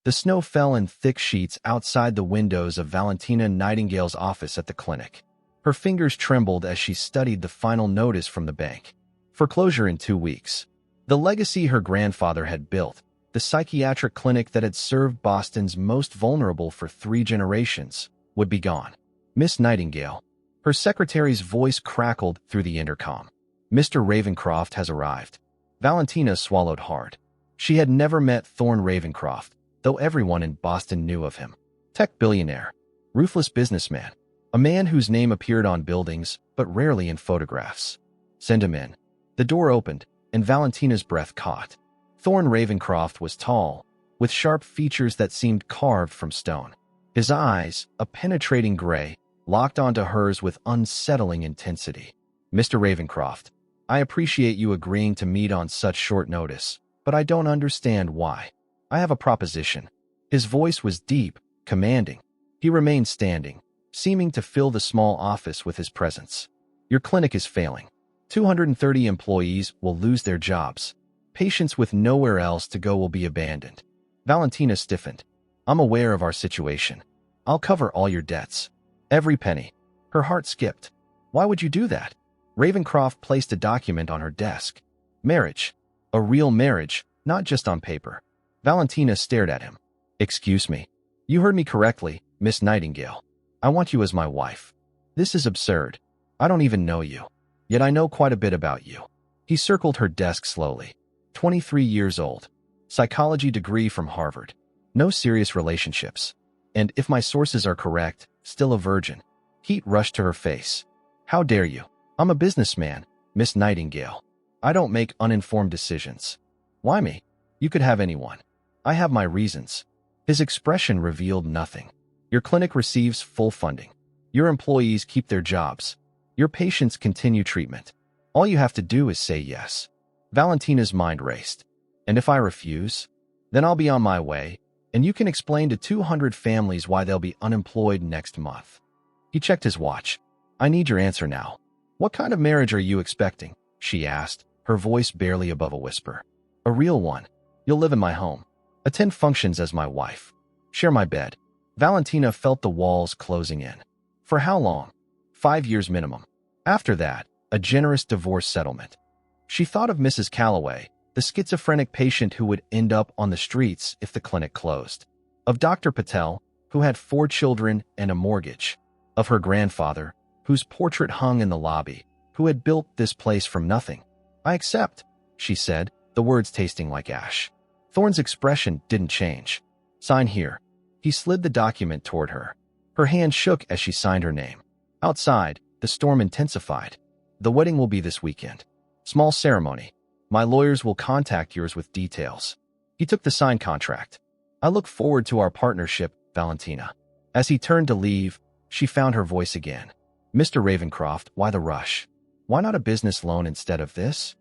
The snow fell in thick sheets outside the windows of Valentina Nightingale's office at the clinic. Her fingers trembled as she studied the final notice from the bank. Foreclosure in 2 weeks. The legacy her grandfather had built, the psychiatric clinic that had served Boston's most vulnerable for 3 generations, would be gone. Miss Nightingale. Her secretary's voice crackled through the intercom. Mr. Ravencroft has arrived. Valentina swallowed hard. She had never met Thorne Ravencroft, though everyone in Boston knew of him. Tech billionaire. Ruthless businessman. A man whose name appeared on buildings, but rarely in photographs. Send him in. The door opened, and Valentina's breath caught. Thorne Ravencroft was tall, with sharp features that seemed carved from stone. His eyes, a penetrating gray, locked onto hers with unsettling intensity. Mr. Ravencroft, I appreciate you agreeing to meet on such short notice, but I don't understand why. I have a proposition. His voice was deep, commanding. He remained standing, seeming to fill the small office with his presence. Your clinic is failing. 230 employees will lose their jobs. Patients with nowhere else to go will be abandoned. Valentina stiffened. I'm aware of our situation. I'll cover all your debts. Every penny. Her heart skipped. Why would you do that? Ravencroft placed a document on her desk. Marriage. A real marriage, not just on paper. Valentina stared at him. Excuse me. You heard me correctly, Miss Nightingale. I want you as my wife. This is absurd. I don't even know you. Yet I know quite a bit about you. He circled her desk slowly. 23 years old. Psychology degree from Harvard. No serious relationships. And if my sources are correct, still a virgin. Heat rushed to her face. How dare you? I'm a businessman, Miss Nightingale. I don't make uninformed decisions. Why me? You could have anyone. I have my reasons. His expression revealed nothing. Your clinic receives full funding. Your employees keep their jobs. Your patients continue treatment. All you have to do is say yes. Valentina's mind raced. And if I refuse? Then I'll be on my way, and you can explain to 200 families why they'll be unemployed next month. He checked his watch. I need your answer now. What kind of marriage are you expecting? She asked, her voice barely above a whisper. A real one. You'll live in my home. Attend functions as my wife. Share my bed. Valentina felt the walls closing in. For how long? 5 years minimum. After that, a generous divorce settlement. She thought of Mrs. Calloway, the schizophrenic patient who would end up on the streets if the clinic closed. Of Dr. Patel, who had 4 children and a mortgage. Of her grandfather, whose portrait hung in the lobby, who had built this place from nothing. I accept, she said, the words tasting like ash. Thorne's expression didn't change. Sign here. He slid the document toward her. Her hand shook as she signed her name. Outside, the storm intensified. The wedding will be this weekend. Small ceremony. My lawyers will contact yours with details. He took the signed contract. I look forward to our partnership, Valentina. As he turned to leave, she found her voice again. Mr. Ravencroft, why the rush? Why not a business loan instead of this?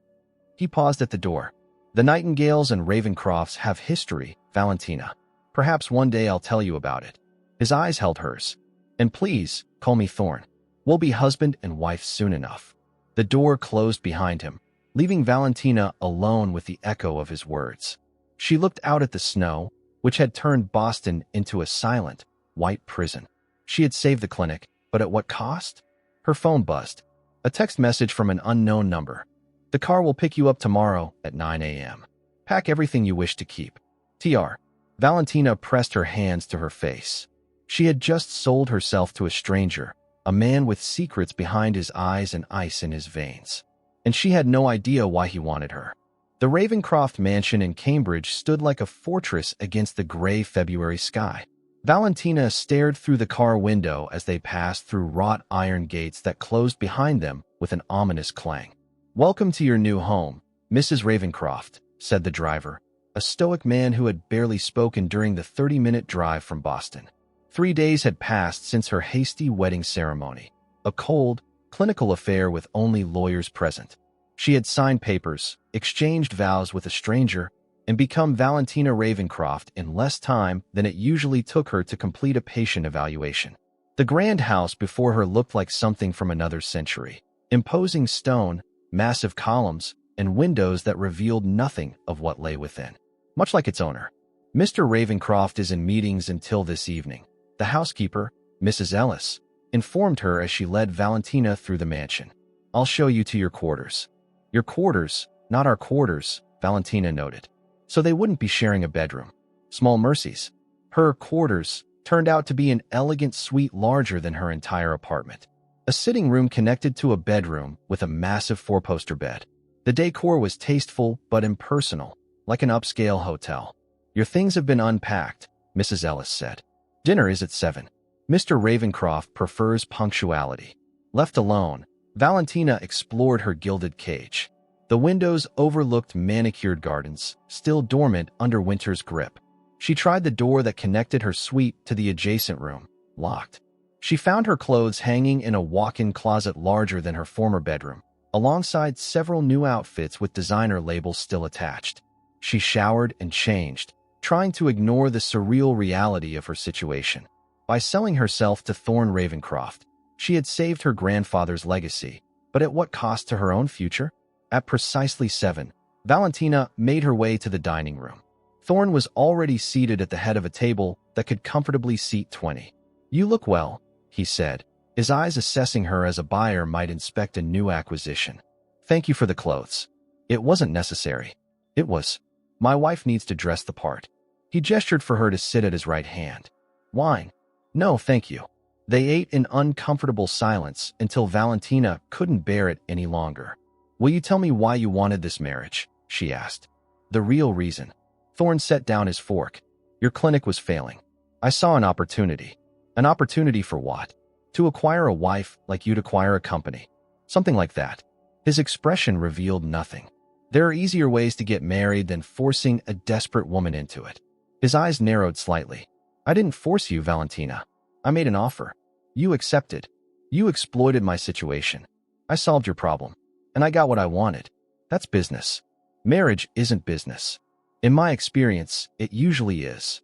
He paused at the door. The Nightingales and Ravencrofts have history, Valentina. Perhaps one day I'll tell you about it. His eyes held hers. And please, call me Thorne. We'll be husband and wife soon enough. The door closed behind him, leaving Valentina alone with the echo of his words. She looked out at the snow, which had turned Boston into a silent, white prison. She had saved the clinic, but at what cost? Her phone buzzed. A text message from an unknown number. The car will pick you up tomorrow at 9 a.m. Pack everything you wish to keep. TR. Valentina pressed her hands to her face. She had just sold herself to a stranger, a man with secrets behind his eyes and ice in his veins. And she had no idea why he wanted her. The Ravencroft mansion in Cambridge stood like a fortress against the gray February sky. Valentina stared through the car window as they passed through wrought iron gates that closed behind them with an ominous clang. Welcome to your new home, Mrs. Ravencroft, said the driver, a stoic man who had barely spoken during the 30-minute drive from Boston. 3 days had passed since her hasty wedding ceremony, a cold, clinical affair with only lawyers present. She had signed papers, exchanged vows with a stranger, and become Valentina Ravencroft in less time than it usually took her to complete a patient evaluation. The grand house before her looked like something from another century. Imposing stone, massive columns, and windows that revealed nothing of what lay within. Much like its owner. Mr. Ravencroft is in meetings until this evening. The housekeeper, Mrs. Ellis, informed her as she led Valentina through the mansion. I'll show you to your quarters. Your quarters, not our quarters, Valentina noted. So they wouldn't be sharing a bedroom. Small mercies. Her quarters turned out to be an elegant suite larger than her entire apartment. A sitting room connected to a bedroom with a massive four-poster bed. The decor was tasteful but impersonal, like an upscale hotel. Your things have been unpacked, Mrs. Ellis said. Dinner is at 7. Mr. Ravencroft prefers punctuality. Left alone, Valentina explored her gilded cage. The windows overlooked manicured gardens, still dormant under winter's grip. She tried the door that connected her suite to the adjacent room, locked. She found her clothes hanging in a walk-in closet larger than her former bedroom, alongside several new outfits with designer labels still attached. She showered and changed, trying to ignore the surreal reality of her situation. By selling herself to Thorne Ravencroft, she had saved her grandfather's legacy, but at what cost to her own future? At precisely 7, Valentina made her way to the dining room. Thorne was already seated at the head of a table that could comfortably seat 20. You look well, he said, his eyes assessing her as a buyer might inspect a new acquisition. Thank you for the clothes. It wasn't necessary. It was. My wife needs to dress the part. He gestured for her to sit at his right hand. Wine? No, thank you. They ate in uncomfortable silence until Valentina couldn't bear it any longer. Will you tell me why you wanted this marriage? She asked. The real reason. Thorne set down his fork. Your clinic was failing. I saw an opportunity. An opportunity for what? To acquire a wife like you'd acquire a company. Something like that. His expression revealed nothing. There are easier ways to get married than forcing a desperate woman into it. His eyes narrowed slightly. I didn't force you, Valentina. I made an offer. You accepted. You exploited my situation. I solved your problem. And I got what I wanted. That's business. Marriage isn't business. In my experience, it usually is.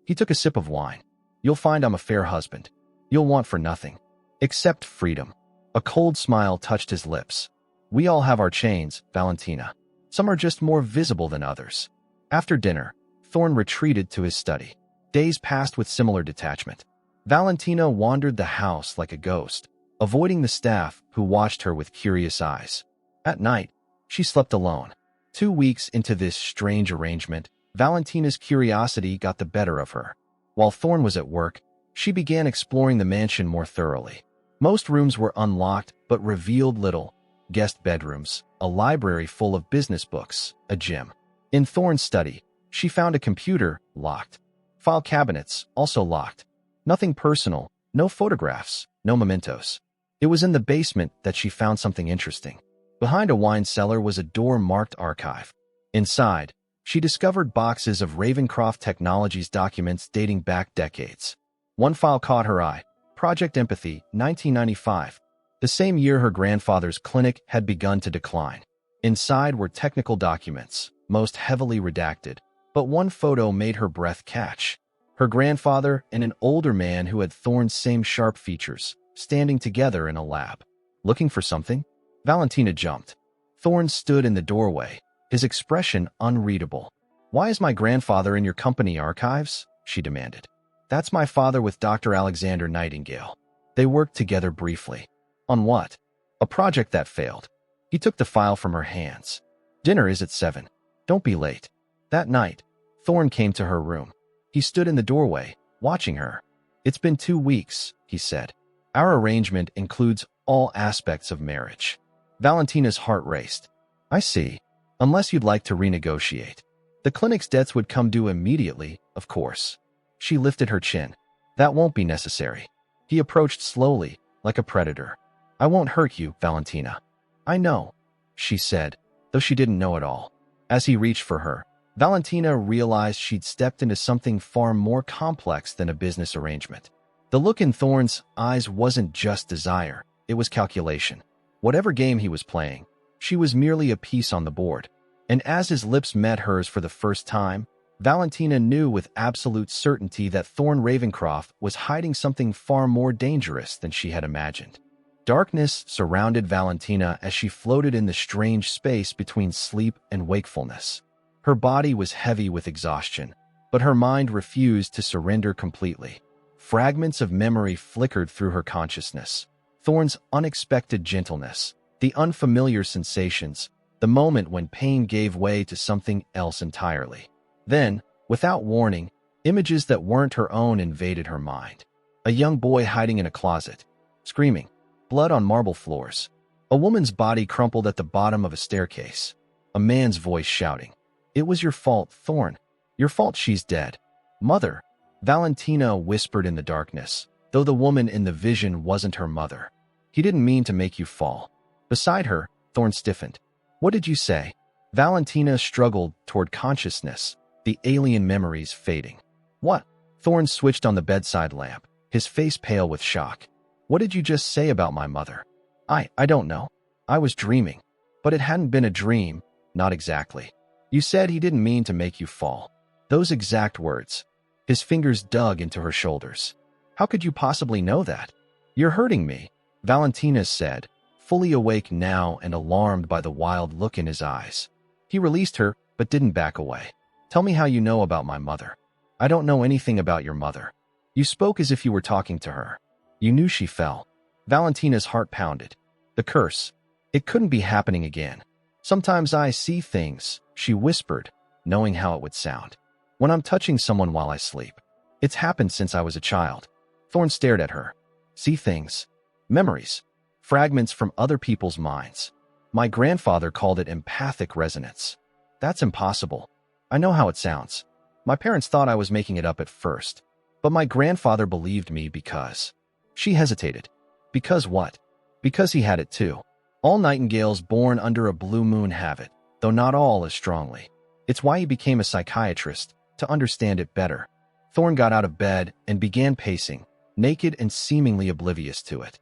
He took a sip of wine. You'll find I'm a fair husband. You'll want for nothing. Except freedom. A cold smile touched his lips. We all have our chains, Valentina. Some are just more visible than others. After dinner, Thorne retreated to his study. Days passed with similar detachment. Valentina wandered the house like a ghost, avoiding the staff who watched her with curious eyes. At night, she slept alone. 2 weeks into this strange arrangement, Valentina's curiosity got the better of her. While Thorne was at work, she began exploring the mansion more thoroughly. Most rooms were unlocked but revealed little. Guest bedrooms, a library full of business books, a gym. In Thorne's study, she found a computer, locked. File cabinets, also locked. Nothing personal, no photographs, no mementos. It was in the basement that she found something interesting. Behind a wine cellar was a door marked archive. Inside, she discovered boxes of Ravencroft Technologies documents dating back decades. One file caught her eye, Project Empathy, 1995. The same year her grandfather's clinic had begun to decline. Inside were technical documents, most heavily redacted, but one photo made her breath catch. Her grandfather and an older man who had Thorne's same sharp features, standing together in a lab. Looking for something? Valentina jumped. Thorne stood in the doorway, his expression unreadable. Why is my grandfather in your company archives? She demanded. That's my father with Dr. Alexander Nightingale. They worked together briefly. On what? A project that failed. He took the file from her hands. Dinner is at 7. Don't be late. That night, Thorne came to her room. He stood in the doorway, watching her. It's been 2 weeks, he said. Our arrangement includes all aspects of marriage. Valentina's heart raced. I see. Unless you'd like to renegotiate. The clinic's debts would come due immediately, of course. She lifted her chin. That won't be necessary. He approached slowly, like a predator. I won't hurt you, Valentina. I know, she said, though she didn't know it all. As he reached for her, Valentina realized she'd stepped into something far more complex than a business arrangement. The look in Thorne's eyes wasn't just desire, it was calculation. Whatever game he was playing, she was merely a piece on the board. And as his lips met hers for the first time, Valentina knew with absolute certainty that Thorne Ravencroft was hiding something far more dangerous than she had imagined. Darkness surrounded Valentina as she floated in the strange space between sleep and wakefulness. Her body was heavy with exhaustion, but her mind refused to surrender completely. Fragments of memory flickered through her consciousness. Thorne's unexpected gentleness, the unfamiliar sensations, the moment when pain gave way to something else entirely. Then, without warning, images that weren't her own invaded her mind. A young boy hiding in a closet, screaming, blood on marble floors. A woman's body crumpled at the bottom of a staircase. A man's voice shouting, "It was your fault, Thorne. Your fault she's dead." "Mother," Valentina whispered in the darkness, though the woman in the vision wasn't her mother. "He didn't mean to make you fall." Beside her, Thorne stiffened. "What did you say?" Valentina struggled toward consciousness, the alien memories fading. "What?" Thorne switched on the bedside lamp, his face pale with shock. "What did you just say about my mother?" I don't know. I was dreaming. But it hadn't been a dream, not exactly. You said he didn't mean to make you fall." Those exact words. His fingers dug into her shoulders. "How could you possibly know that?" "You're hurting me," Valentina said, fully awake now and alarmed by the wild look in his eyes. He released her, but didn't back away. "Tell me how you know about my mother." "I don't know anything about your mother." "You spoke as if you were talking to her. You knew she fell." Valentina's heart pounded. The curse. It couldn't be happening again. "Sometimes I see things," she whispered, knowing how it would sound. "When I'm touching someone while I sleep. It's happened since I was a child." Thorne stared at her. "See things. Memories. Fragments from other people's minds. My grandfather called it empathic resonance." "That's impossible." "I know how it sounds. My parents thought I was making it up at first. But my grandfather believed me because—" She hesitated. "Because what?" "Because he had it too. All nightingales born under a blue moon have it, though not all as strongly. It's why he became a psychiatrist, to understand it better." Thorne got out of bed and began pacing, naked and seemingly oblivious to it.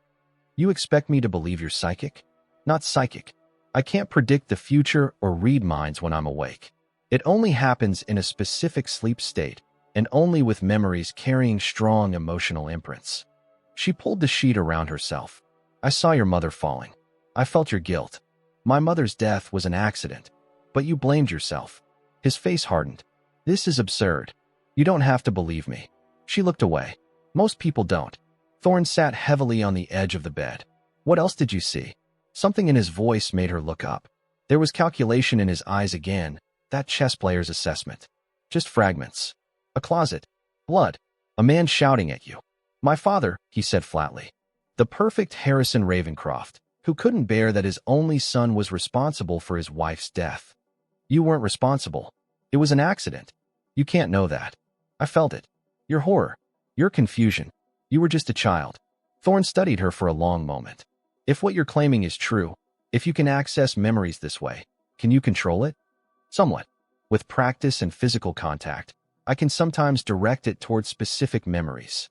"You expect me to believe you're psychic?" "Not psychic. I can't predict the future or read minds when I'm awake. It only happens in a specific sleep state, and only with memories carrying strong emotional imprints." She pulled the sheet around herself. "I saw your mother falling. I felt your guilt. My mother's death was an accident, but you blamed yourself." His face hardened. "This is absurd. You don't have to believe me." She looked away. "Most people don't." Thorne sat heavily on the edge of the bed. "What else did you see?" Something in his voice made her look up. There was calculation in his eyes again, that chess player's assessment. "Just fragments. A closet. Blood. A man shouting at you." "My father," he said flatly. The perfect Harrison Ravencroft, who couldn't bear that his only son was responsible for his wife's death. "You weren't responsible. It was an accident. You can't know that." "I felt it. Your horror. Your confusion. You were just a child." Thorne studied her for a long moment. "If what you're claiming is true, if you can access memories this way, can you control it?" "Somewhat. With practice and physical contact, I can sometimes direct it towards specific memories."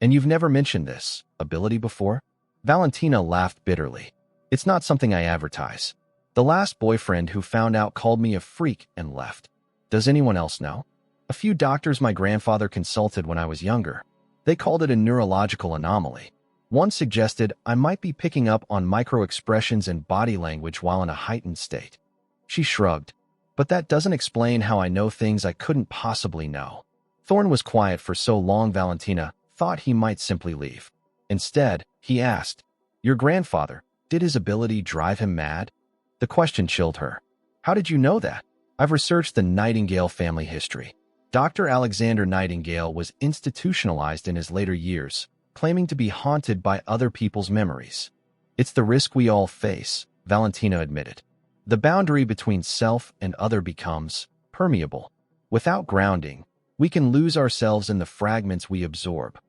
"And you've never mentioned this ability before?" Valentina laughed bitterly. "It's not something I advertise. The last boyfriend who found out called me a freak and left." "Does anyone else know?" "A few doctors my grandfather consulted when I was younger. They called it a neurological anomaly. One suggested I might be picking up on micro-expressions and body language while in a heightened state." She shrugged. "But that doesn't explain how I know things I couldn't possibly know." Thorne was quiet for so long Valentina thought he might simply leave. Instead, he asked, "Your grandfather, did his ability drive him mad?" The question chilled her. "How did you know that?" "I've researched the Nightingale family history. Dr. Alexander Nightingale was institutionalized in his later years, claiming to be haunted by other people's memories." "It's the risk we all face," Valentina admitted. "The boundary between self and other becomes permeable. Without grounding, we can lose ourselves in the fragments we absorb."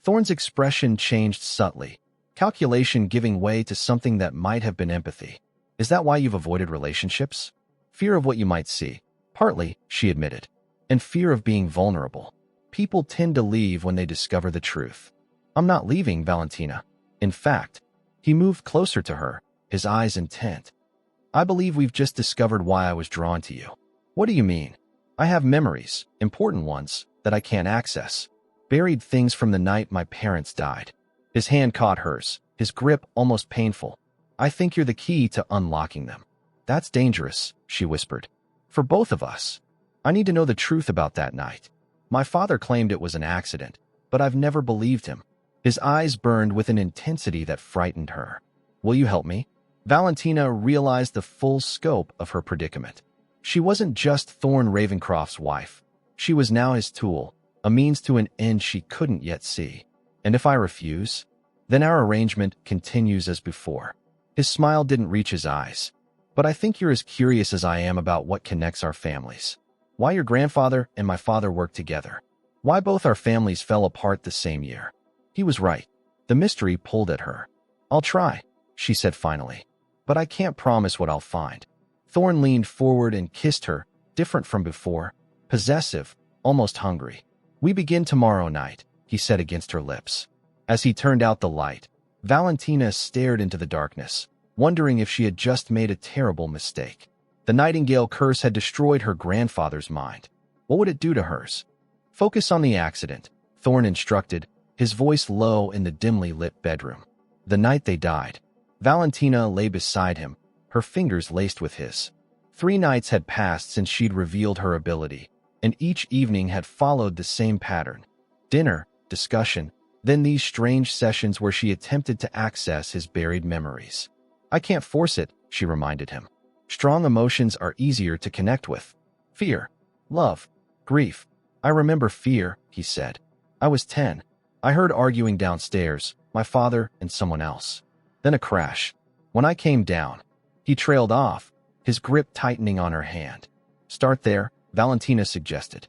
Thorne's expression changed subtly, calculation giving way to something that might have been empathy. "Is that why you've avoided relationships?" "Fear of what you might see." "Partly," she admitted. "And fear of being vulnerable. People tend to leave when they discover the truth." "I'm not leaving, Valentina. In fact," he moved closer to her, his eyes intent. "I believe we've just discovered why I was drawn to you." "What do you mean?" "I have memories, important ones, that I can't access. Buried things from the night my parents died." His hand caught hers, his grip almost painful. "I think you're the key to unlocking them." "That's dangerous," she whispered. "For both of us. I need to know the truth about that night." My father claimed it was an accident, but I've never believed him. His eyes burned with an intensity that frightened her. Will you help me? Valentina realized the full scope of her predicament. She wasn't just Thorne Ravencroft's wife. She was now his tool, a means to an end she couldn't yet see. And if I refuse? Then our arrangement continues as before. His smile didn't reach his eyes. But I think you're as curious as I am about what connects our families. Why your grandfather and my father worked together. Why both our families fell apart the same year. He was right. The mystery pulled at her. I'll try, she said finally. But I can't promise what I'll find. Thorne leaned forward and kissed her, different from before, possessive, almost hungry. We begin tomorrow night, he said against her lips. As he turned out the light, Valentina stared into the darkness, wondering if she had just made a terrible mistake. The Nightingale curse had destroyed her grandfather's mind. What would it do to hers? Focus on the accident, Thorne instructed, his voice low in the dimly lit bedroom. The night they died, Valentina lay beside him, her fingers laced with his. 3 nights had passed since she'd revealed her ability, and each evening had followed the same pattern. Dinner, discussion, then these strange sessions where she attempted to access his buried memories. I can't force it, she reminded him. Strong emotions are easier to connect with. Fear, love, grief. I remember fear, he said. I was 10. I heard arguing downstairs, my father and someone else. Then a crash. When I came down, he trailed off, his grip tightening on her hand. Start there, Valentina suggested.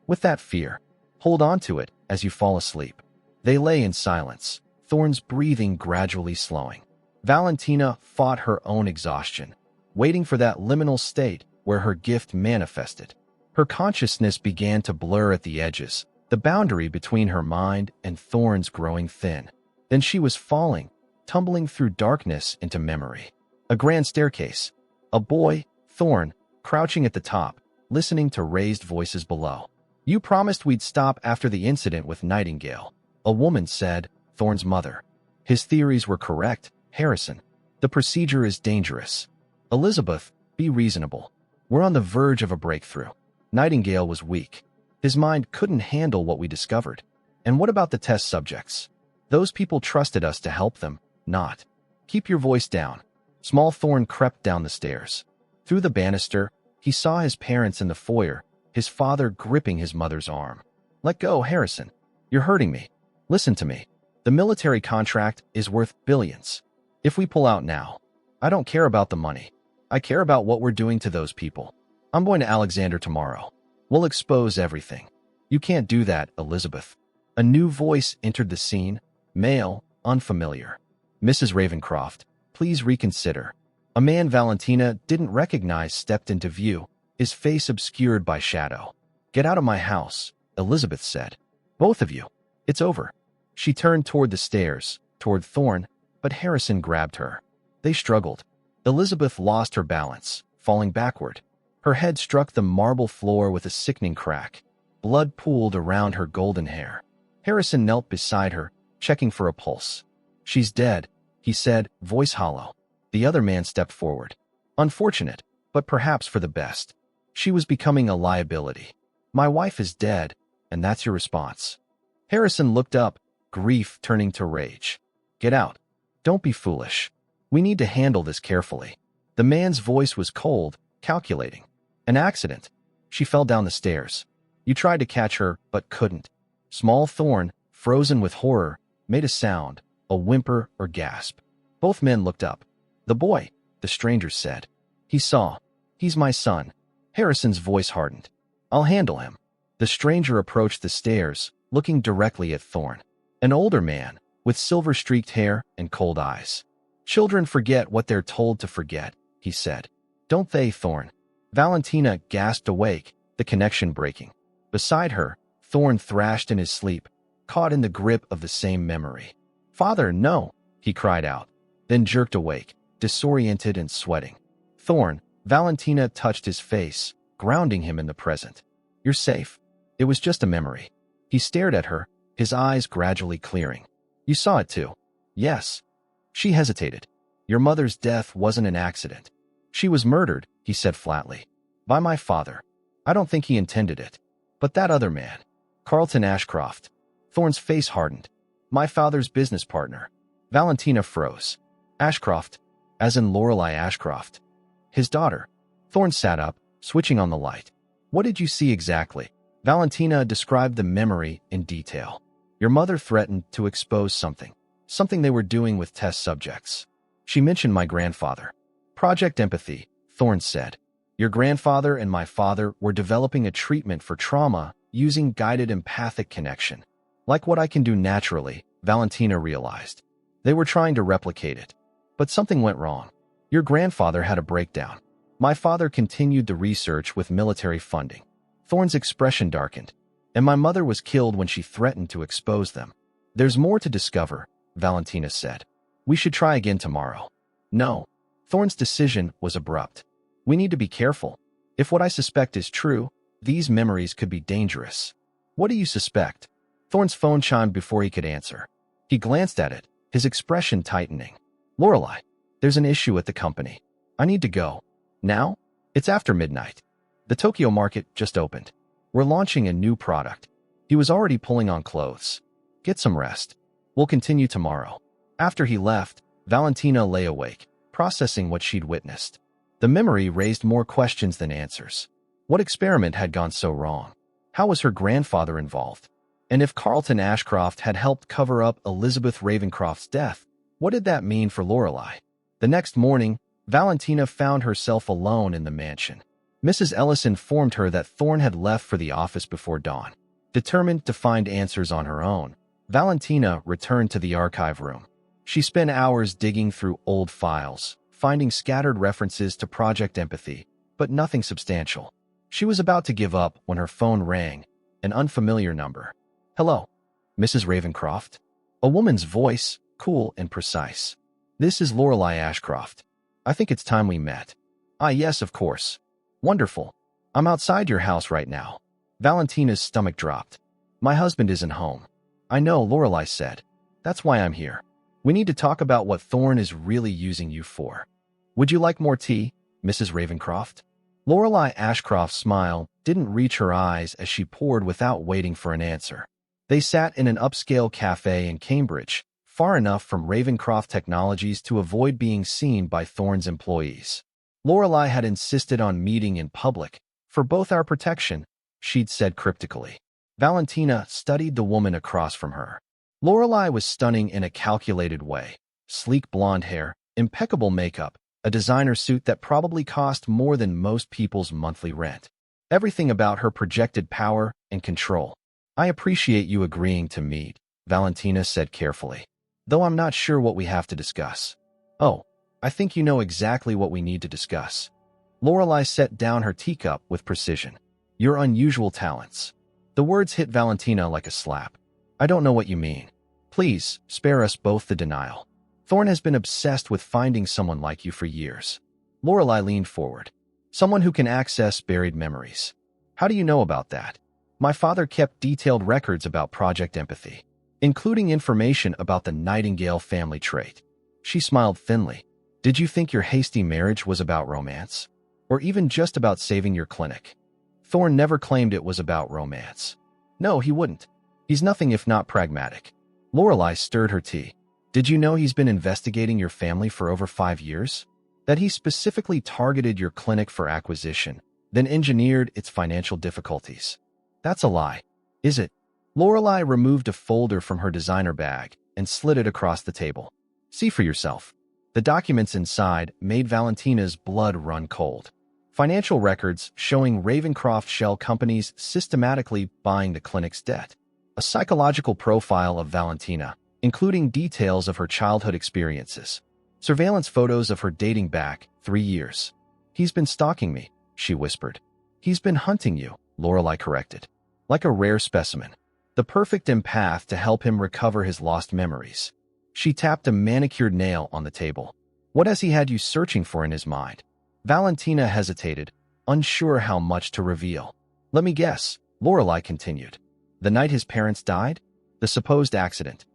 With that fear, hold on to it as you fall asleep. They lay in silence, Thorne's breathing gradually slowing. Valentina fought her own exhaustion, waiting for that liminal state where her gift manifested. Her consciousness began to blur at the edges, the boundary between her mind and Thorne's growing thin. Then she was falling, tumbling through darkness into memory. A grand staircase. A boy, Thorne, crouching at the top, listening to raised voices below. You promised we'd stop after the incident with Nightingale, a woman said, Thorne's mother. His theories were correct, Harrison. The procedure is dangerous. Elizabeth, be reasonable. We're on the verge of a breakthrough. Nightingale was weak. His mind couldn't handle what we discovered. And what about the test subjects? Those people trusted us to help them, not. Keep your voice down. Small Thorne crept down the stairs. Through the banister, he saw his parents in the foyer, his father gripping his mother's arm. Let go, Harrison. You're hurting me. Listen to me. The military contract is worth billions. If we pull out now, I don't care about the money. I care about what we're doing to those people. I'm going to Alexander tomorrow. We'll expose everything. You can't do that, Elizabeth. A new voice entered the scene, male, unfamiliar. Mrs. Ravencroft, please reconsider. A man Valentina didn't recognize stepped into view, his face obscured by shadow. Get out of my house, Elizabeth said. Both of you. It's over. She turned toward the stairs, toward Thorne, but Harrison grabbed her. They struggled. Elizabeth lost her balance, falling backward. Her head struck the marble floor with a sickening crack. Blood pooled around her golden hair. Harrison knelt beside her, checking for a pulse. She's dead, he said, voice hollow. The other man stepped forward. Unfortunate, but perhaps for the best. She was becoming a liability. My wife is dead, and that's your response. Harrison looked up, grief turning to rage. Get out. Don't be foolish. We need to handle this carefully. The man's voice was cold, calculating. An accident. She fell down the stairs. You tried to catch her, but couldn't. Small Thorne, frozen with horror, made a sound, a whimper or gasp. Both men looked up. The boy, the stranger said. He saw. He's my son. Harrison's voice hardened. I'll handle him. The stranger approached the stairs, looking directly at Thorne. An older man, with silver-streaked hair and cold eyes. Children forget what they're told to forget, he said. Don't they, Thorne? Valentina gasped awake, the connection breaking. Beside her, Thorne thrashed in his sleep, caught in the grip of the same memory. Father, no, he cried out, then jerked awake, disoriented and sweating. Thorne, Valentina touched his face, grounding him in the present. You're safe. It was just a memory. He stared at her, his eyes gradually clearing. You saw it too. Yes. She hesitated. Your mother's death wasn't an accident. She was murdered, he said flatly. By my father. I don't think he intended it. But that other man. Carlton Ashcroft. Thorne's face hardened. My father's business partner. Valentina froze. Ashcroft, as in Lorelei Ashcroft. His daughter. Thorne sat up, switching on the light. What did you see exactly? Valentina described the memory in detail. Your mother threatened to expose something they were doing with test subjects. She mentioned my grandfather. Project Empathy, Thorne said. Your grandfather and my father were developing a treatment for trauma using guided empathic connection. Like what I can do naturally, Valentina realized. They were trying to replicate it. But something went wrong. Your grandfather had a breakdown. My father continued the research with military funding. Thorne's expression darkened. And my mother was killed when she threatened to expose them. There's more to discover, Valentina said. We should try again tomorrow. No. Thorne's decision was abrupt. We need to be careful. If what I suspect is true, these memories could be dangerous. What do you suspect? Thorne's phone chimed before he could answer. He glanced at it, his expression tightening. Lorelei, there's an issue at the company. I need to go. Now? It's after midnight. The Tokyo market just opened. We're launching a new product. He was already pulling on clothes. Get some rest. We'll continue tomorrow. After he left, Valentina lay awake, processing what she'd witnessed. The memory raised more questions than answers. What experiment had gone so wrong? How was her grandfather involved? And if Carlton Ashcroft had helped cover up Elizabeth Ravencroft's death, what did that mean for Lorelei? The next morning, Valentina found herself alone in the mansion. Mrs. Ellis informed her that Thorne had left for the office before dawn. Determined to find answers on her own, Valentina returned to the archive room. She spent hours digging through old files, finding scattered references to Project Empathy, but nothing substantial. She was about to give up when her phone rang, an unfamiliar number. Hello, Mrs. Ravencroft? A woman's voice, cool and precise. This is Lorelei Ashcroft. I think it's time we met. Ah, yes, of course. Wonderful. I'm outside your house right now. Valentina's stomach dropped. My husband isn't home. I know, Lorelei said. That's why I'm here. We need to talk about what Thorne is really using you for. Would you like more tea, Mrs. Ravencroft? Lorelei Ashcroft's smile didn't reach her eyes as she poured without waiting for an answer. They sat in an upscale cafe in Cambridge, far enough from Ravencroft Technologies to avoid being seen by Thorne's employees. Lorelei had insisted on meeting in public, for both our protection, she'd said cryptically. Valentina studied the woman across from her. Lorelei was stunning in a calculated way. Sleek blonde hair, impeccable makeup, a designer suit that probably cost more than most people's monthly rent. Everything about her projected power and control. I appreciate you agreeing to meet, Valentina said carefully. Though I'm not sure what we have to discuss. Oh, I think you know exactly what we need to discuss. Lorelei set down her teacup with precision. Your unusual talents. The words hit Valentina like a slap. I don't know what you mean. Please, spare us both the denial. Thorne has been obsessed with finding someone like you for years. Lorelei leaned forward. Someone who can access buried memories. How do you know about that? My father kept detailed records about Project Empathy, including information about the Nightingale family trait. She smiled thinly. Did you think your hasty marriage was about romance? Or even just about saving your clinic? Thorne never claimed it was about romance. No, he wouldn't. He's nothing if not pragmatic. Lorelei stirred her tea. Did you know he's been investigating your family for over 5 years? That he specifically targeted your clinic for acquisition, then engineered its financial difficulties? That's a lie, is it? Lorelei removed a folder from her designer bag and slid it across the table. See for yourself. The documents inside made Valentina's blood run cold. Financial records showing Ravencroft shell companies systematically buying the clinic's debt. A psychological profile of Valentina, including details of her childhood experiences. Surveillance photos of her dating back 3 years. He's been stalking me, she whispered. He's been hunting you, Lorelei corrected. Like a rare specimen. The perfect empath to help him recover his lost memories. She tapped a manicured nail on the table. What has he had you searching for in his mind? Valentina hesitated, unsure how much to reveal. Let me guess, Lorelei continued. The night his parents died? The supposed accident.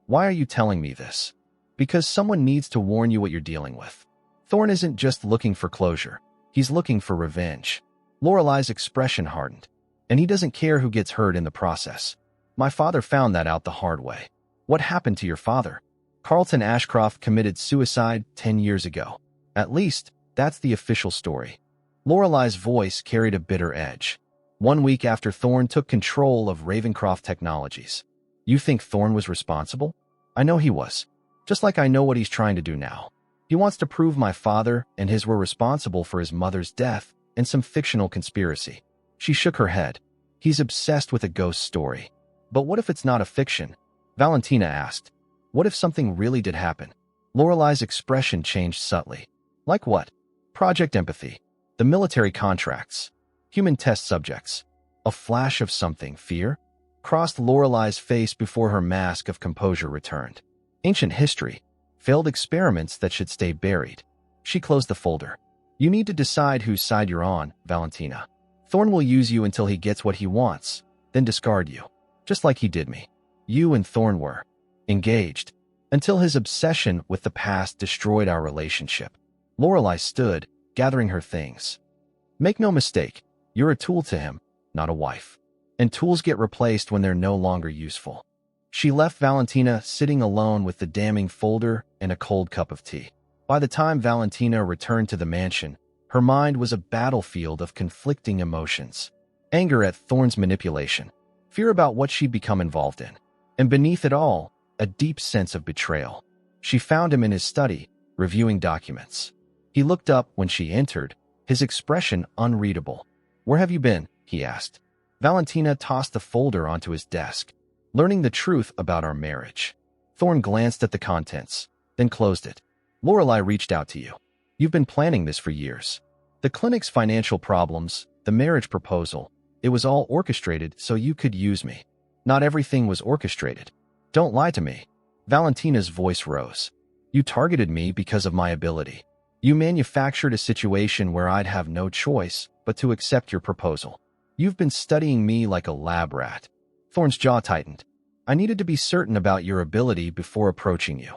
Why are you telling me this? Because someone needs to warn you what you're dealing with. Thorne isn't just looking for closure. He's looking for revenge. Lorelei's expression hardened. and he doesn't care who gets hurt in the process. My father found that out the hard way. What happened to your father? Carlton Ashcroft committed suicide 10 years ago. At least, that's the official story. Lorelai's voice carried a bitter edge. 1 week after Thorne took control of Ravencroft Technologies. You think Thorne was responsible? I know he was. Just like I know what he's trying to do now. He wants to prove my father and his were responsible for his mother's death and some fictional conspiracy. She shook her head. He's obsessed with a ghost story. But what if it's not a fiction? Valentina asked. What if something really did happen? Lorelai's expression changed subtly. Like what? Project Empathy. The military contracts. Human test subjects. A flash of something, fear, crossed Lorelai's face before her mask of composure returned. Ancient history. Failed experiments that should stay buried. She closed the folder. You need to decide whose side you're on, Valentina. Thorne will use you until he gets what he wants, then discard you. Just like he did me. You and Thorne were engaged until his obsession with the past destroyed our relationship. Lorelai stood, gathering her things. Make no mistake, you're a tool to him, not a wife. And tools get replaced when they're no longer useful. She left Valentina sitting alone with the damning folder and a cold cup of tea. By the time Valentina returned to the mansion, her mind was a battlefield of conflicting emotions. Anger at Thorne's manipulation, fear about what she'd become involved in, and beneath it all, a deep sense of betrayal. She found him in his study, reviewing documents. He looked up when she entered, his expression unreadable. Where have you been? He asked. Valentina tossed the folder onto his desk. Learning the truth about our marriage. Thorne glanced at the contents, then closed it. Lorelai reached out to you. You've been planning this for years. The clinic's financial problems, the marriage proposal, it was all orchestrated so you could use me. Not everything was orchestrated. Don't lie to me. Valentina's voice rose. You targeted me because of my ability. You manufactured a situation where I'd have no choice but to accept your proposal. You've been studying me like a lab rat. Thorne's jaw tightened. I needed to be certain about your ability before approaching you.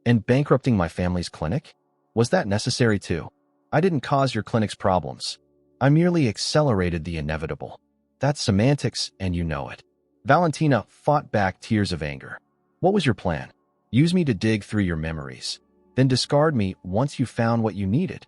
And bankrupting my family's clinic? Was that necessary too? I didn't cause your clinic's problems. I merely accelerated the inevitable. That's semantics, and you know it. Valentina fought back tears of anger. What was your plan? Use me to dig through your memories, then discard me once you found what you needed.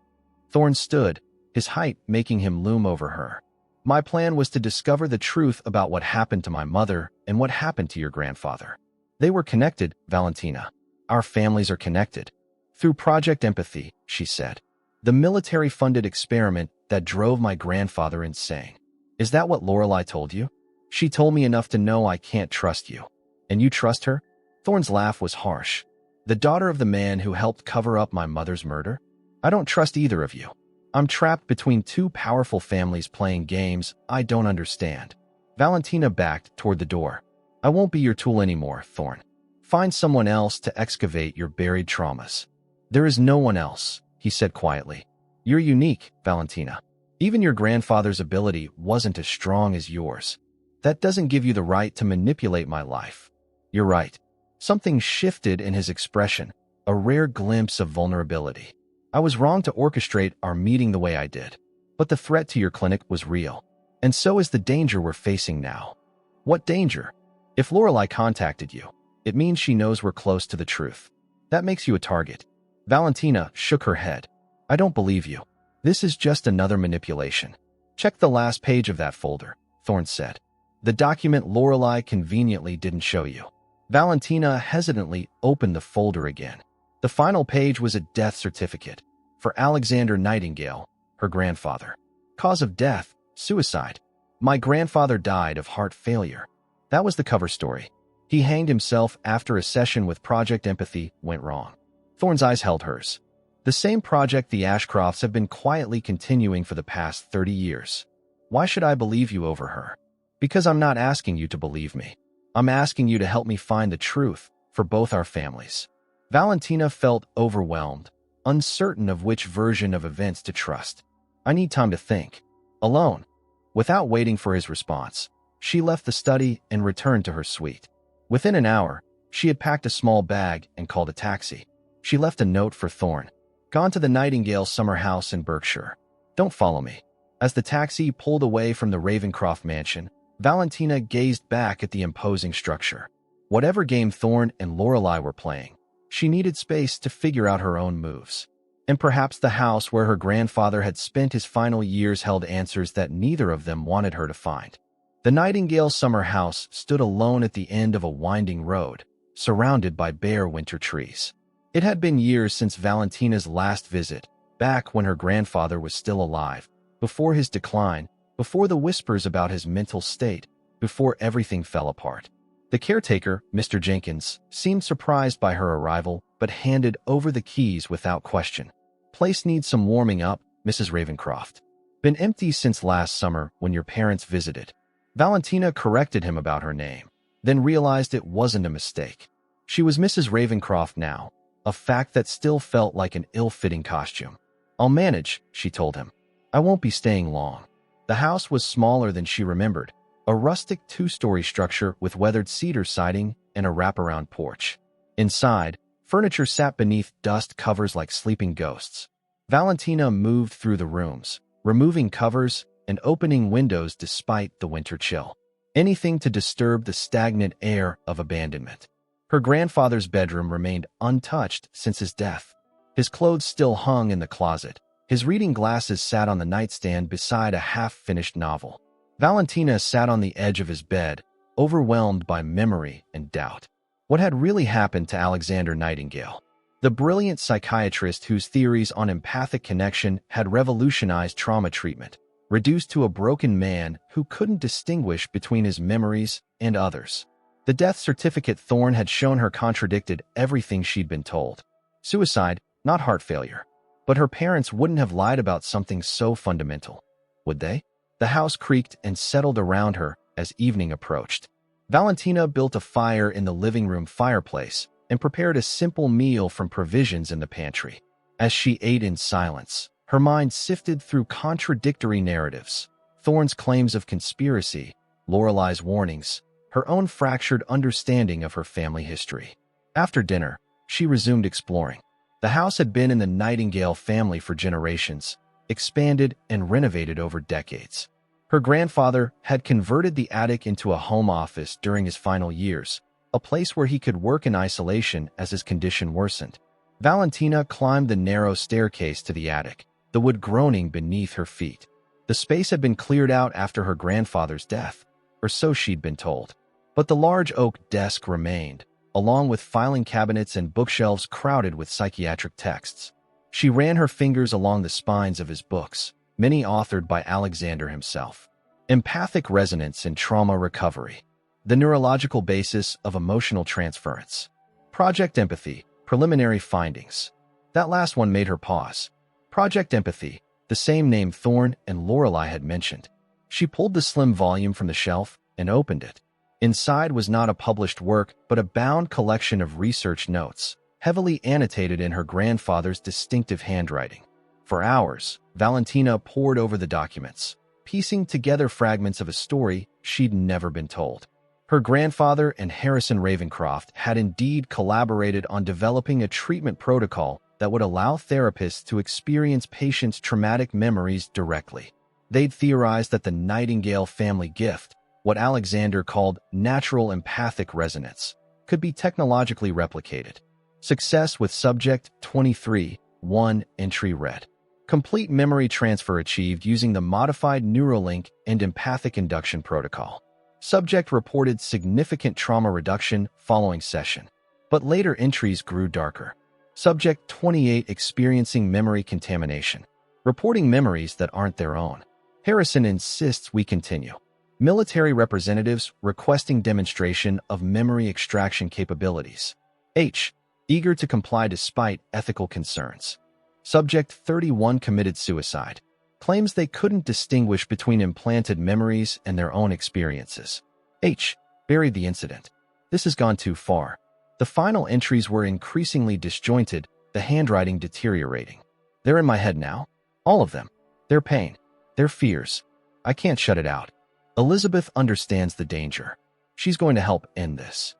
Thorne stood, his height making him loom over her. My plan was to discover the truth about what happened to my mother and what happened to your grandfather. They were connected, Valentina. Our families are connected. Through Project Empathy, she said. The military-funded experiment that drove my grandfather insane. Is that what Lorelai told you? She told me enough to know I can't trust you. And you trust her? Thorne's laugh was harsh. The daughter of the man who helped cover up my mother's murder? I don't trust either of you. I'm trapped between two powerful families playing games I don't understand. Valentina backed toward the door. I won't be your tool anymore, Thorne. Find someone else to excavate your buried traumas. There is no one else, he said quietly. You're unique, Valentina. Even your grandfather's ability wasn't as strong as yours. That doesn't give you the right to manipulate my life. You're right. Something shifted in his expression, a rare glimpse of vulnerability. I was wrong to orchestrate our meeting the way I did. But the threat to your clinic was real. And so is the danger we're facing now. What danger? If Lorelai contacted you, it means she knows we're close to the truth. That makes you a target. Valentina shook her head. I don't believe you. This is just another manipulation. Check the last page of that folder, Thorne said. The document Lorelai conveniently didn't show you. Valentina hesitantly opened the folder again. The final page was a death certificate for Alexander Nightingale, her grandfather. Cause of death, suicide. My grandfather died of heart failure. That was the cover story. He hanged himself after a session with Project Empathy went wrong. Thorne's eyes held hers. The same project the Ashcrofts have been quietly continuing for the past 30 years. Why should I believe you over her? Because I'm not asking you to believe me. I'm asking you to help me find the truth for both our families. Valentina felt overwhelmed, uncertain of which version of events to trust. I need time to think. Alone. Without waiting for his response, she left the study and returned to her suite. Within an hour, she had packed a small bag and called a taxi. She left a note for Thorne. Gone to the Nightingale summer house in Berkshire. Don't follow me. As the taxi pulled away from the Ravencroft mansion, Valentina gazed back at the imposing structure. Whatever game Thorne and Lorelei were playing, she needed space to figure out her own moves. And perhaps the house where her grandfather had spent his final years held answers that neither of them wanted her to find. The Nightingale summer house stood alone at the end of a winding road, surrounded by bare winter trees. It had been years since Valentina's last visit, back when her grandfather was still alive, before his decline, before the whispers about his mental state, before everything fell apart. The caretaker, Mr. Jenkins, seemed surprised by her arrival, but handed over the keys without question. "Place needs some warming up, Mrs. Ravencroft. Been empty since last summer when your parents visited." Valentina corrected him about her name, then realized it wasn't a mistake. She was Mrs. Ravencroft now, a fact that still felt like an ill-fitting costume. "I'll manage," she told him. "I won't be staying long." The house was smaller than she remembered, a rustic two-story structure with weathered cedar siding and a wraparound porch. Inside, furniture sat beneath dust covers like sleeping ghosts. Valentina moved through the rooms, removing covers and opening windows despite the winter chill. Anything to disturb the stagnant air of abandonment. Her grandfather's bedroom remained untouched since his death. His clothes still hung in the closet. His reading glasses sat on the nightstand beside a half-finished novel. Valentina sat on the edge of his bed, overwhelmed by memory and doubt. What had really happened to Alexander Nightingale? The brilliant psychiatrist whose theories on empathic connection had revolutionized trauma treatment, reduced to a broken man who couldn't distinguish between his memories and others. The death certificate Thorne had shown her contradicted everything she'd been told. Suicide, not heart failure. But her parents wouldn't have lied about something so fundamental, would they? The house creaked and settled around her as evening approached. Valentina built a fire in the living room fireplace and prepared a simple meal from provisions in the pantry. As she ate in silence, her mind sifted through contradictory narratives. Thorne's claims of conspiracy, Lorelei's warnings, her own fractured understanding of her family history. After dinner, she resumed exploring. The house had been in the Nightingale family for generations, expanded and renovated over decades. Her grandfather had converted the attic into a home office during his final years, a place where he could work in isolation as his condition worsened. Valentina climbed the narrow staircase to the attic, the wood groaning beneath her feet. The space had been cleared out after her grandfather's death, or so she'd been told. But the large oak desk remained, along with filing cabinets and bookshelves crowded with psychiatric texts. She ran her fingers along the spines of his books, many authored by Alexander himself. Empathic Resonance in Trauma Recovery. The Neurological Basis of Emotional Transference. Project Empathy, Preliminary Findings. That last one made her pause. Project Empathy, the same name Thorne and Lorelei had mentioned. She pulled the slim volume from the shelf and opened it. Inside was not a published work, but a bound collection of research notes, heavily annotated in her grandfather's distinctive handwriting. For hours, Valentina pored over the documents, piecing together fragments of a story she'd never been told. Her grandfather and Harrison Ravencroft had indeed collaborated on developing a treatment protocol that would allow therapists to experience patients' traumatic memories directly. They'd theorized that the Nightingale family gift, what Alexander called natural empathic resonance, could be technologically replicated. Success with Subject 23, 1 entry read. Complete memory transfer achieved using the modified Neuralink and empathic induction protocol. Subject reported significant trauma reduction following session, but later entries grew darker. Subject 28 experiencing memory contamination, reporting memories that aren't their own. Harrison insists we continue. Military representatives requesting demonstration of memory extraction capabilities. H. Eager to comply despite ethical concerns. Subject 31 committed suicide. Claims they couldn't distinguish between implanted memories and their own experiences. H. Buried the incident. This has gone too far. The final entries were increasingly disjointed, the handwriting deteriorating. They're in my head now. All of them. Their pain. Their fears. I can't shut it out. Elizabeth understands the danger. She's going to help end this.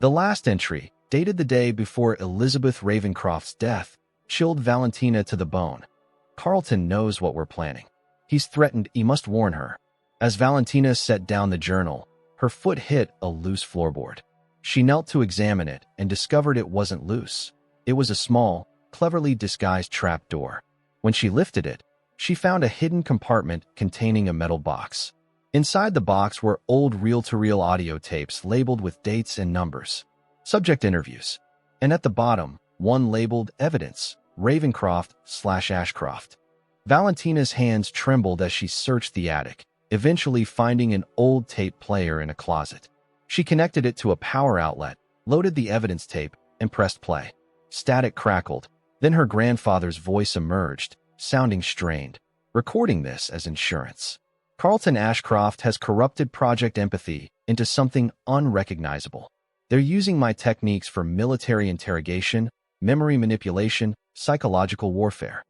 The last entry, dated the day before Elizabeth Ravencroft's death, chilled Valentina to the bone. Carlton knows what we're planning. He's threatened he must warn her. As Valentina set down the journal, her foot hit a loose floorboard. She knelt to examine it and discovered it wasn't loose. It was a small, cleverly disguised trapdoor. When she lifted it, she found a hidden compartment containing a metal box. Inside the box were old reel-to-reel audio tapes labeled with dates and numbers. Subject interviews. And at the bottom, one labeled Evidence, Ravencroft/Ashcroft. Valentina's hands trembled as she searched the attic, eventually finding an old tape player in a closet. She connected it to a power outlet, loaded the evidence tape, and pressed play. Static crackled. Then her grandfather's voice emerged, sounding strained, recording this as insurance. Carlton Ashcroft has corrupted Project Empathy into something unrecognizable. They're using my techniques for military interrogation, memory manipulation, psychological warfare.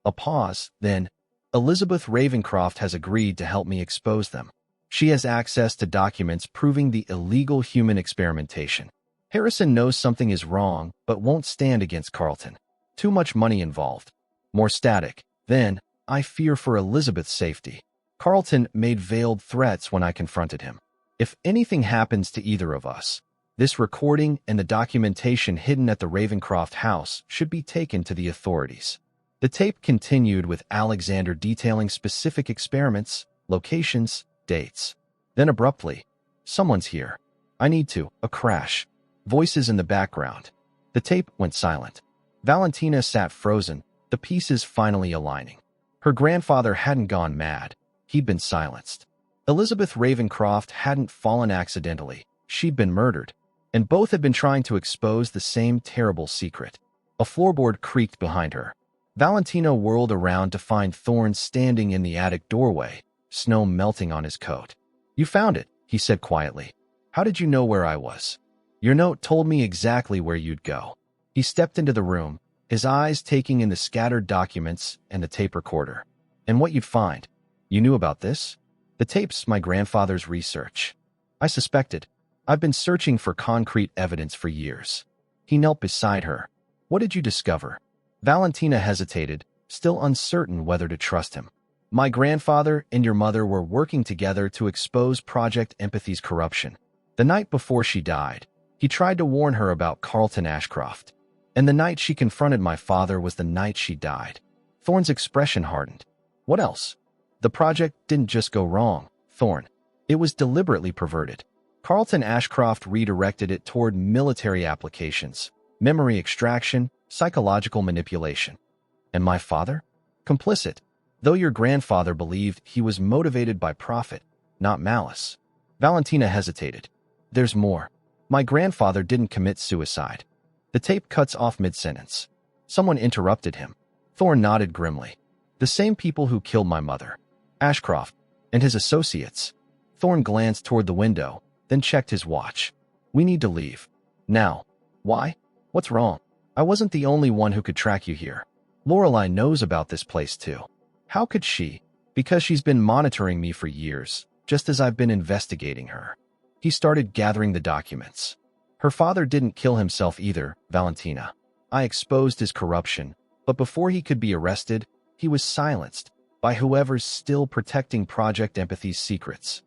A pause, then, Elizabeth Ravencroft has agreed to help me expose them. She has access to documents proving the illegal human experimentation. Harrison knows something is wrong, but won't stand against Carlton. Too much money involved. More static. Then, I fear for Elizabeth's safety. Carlton made veiled threats when I confronted him. If anything happens to either of us, this recording and the documentation hidden at the Ravencroft house should be taken to the authorities. The tape continued with Alexander detailing specific experiments, locations, dates. Then abruptly, someone's here. I need to. A crash. Voices in the background. The tape went silent. Valentina sat frozen, the pieces finally aligning. Her grandfather hadn't gone mad. He'd been silenced. Elizabeth Ravencroft hadn't fallen accidentally. She'd been murdered. And both had been trying to expose the same terrible secret. A floorboard creaked behind her. Valentina whirled around to find Thorn standing in the attic doorway, snow melting on his coat. "You found it," he said quietly. "How did you know where I was?" "Your note told me exactly where you'd go." He stepped into the room, his eyes taking in the scattered documents and the tape recorder. "And what you'd find? You knew about this?" "The tape's my grandfather's research." "I suspected. I've been searching for concrete evidence for years." He knelt beside her. "What did you discover?" Valentina hesitated, still uncertain whether to trust him. "My grandfather and your mother were working together to expose Project Empathy's corruption. The night before she died, he tried to warn her about Carlton Ashcroft. And the night she confronted my father was the night she died." Thorn's expression hardened. "What else?" "The project didn't just go wrong, Thorn. It was deliberately perverted. Carlton Ashcroft redirected it toward military applications, memory extraction, psychological manipulation. And my father? Complicit, though your grandfather believed he was motivated by profit, not malice." Valentina hesitated. "There's more. My grandfather didn't commit suicide." The tape cuts off mid-sentence. Someone interrupted him. Thorn nodded grimly. "The same people who killed my mother. Ashcroft and his associates." Thorn glanced toward the window, then checked his watch. "We need to leave. Now." "Why? What's wrong?" "I wasn't the only one who could track you here. Lorelei knows about this place too." "How could she?" "Because she's been monitoring me for years, just as I've been investigating her." He started gathering the documents. "Her father didn't kill himself either, Valentina. I exposed his corruption, but before he could be arrested, he was silenced by whoever's still protecting Project Empathy's secrets."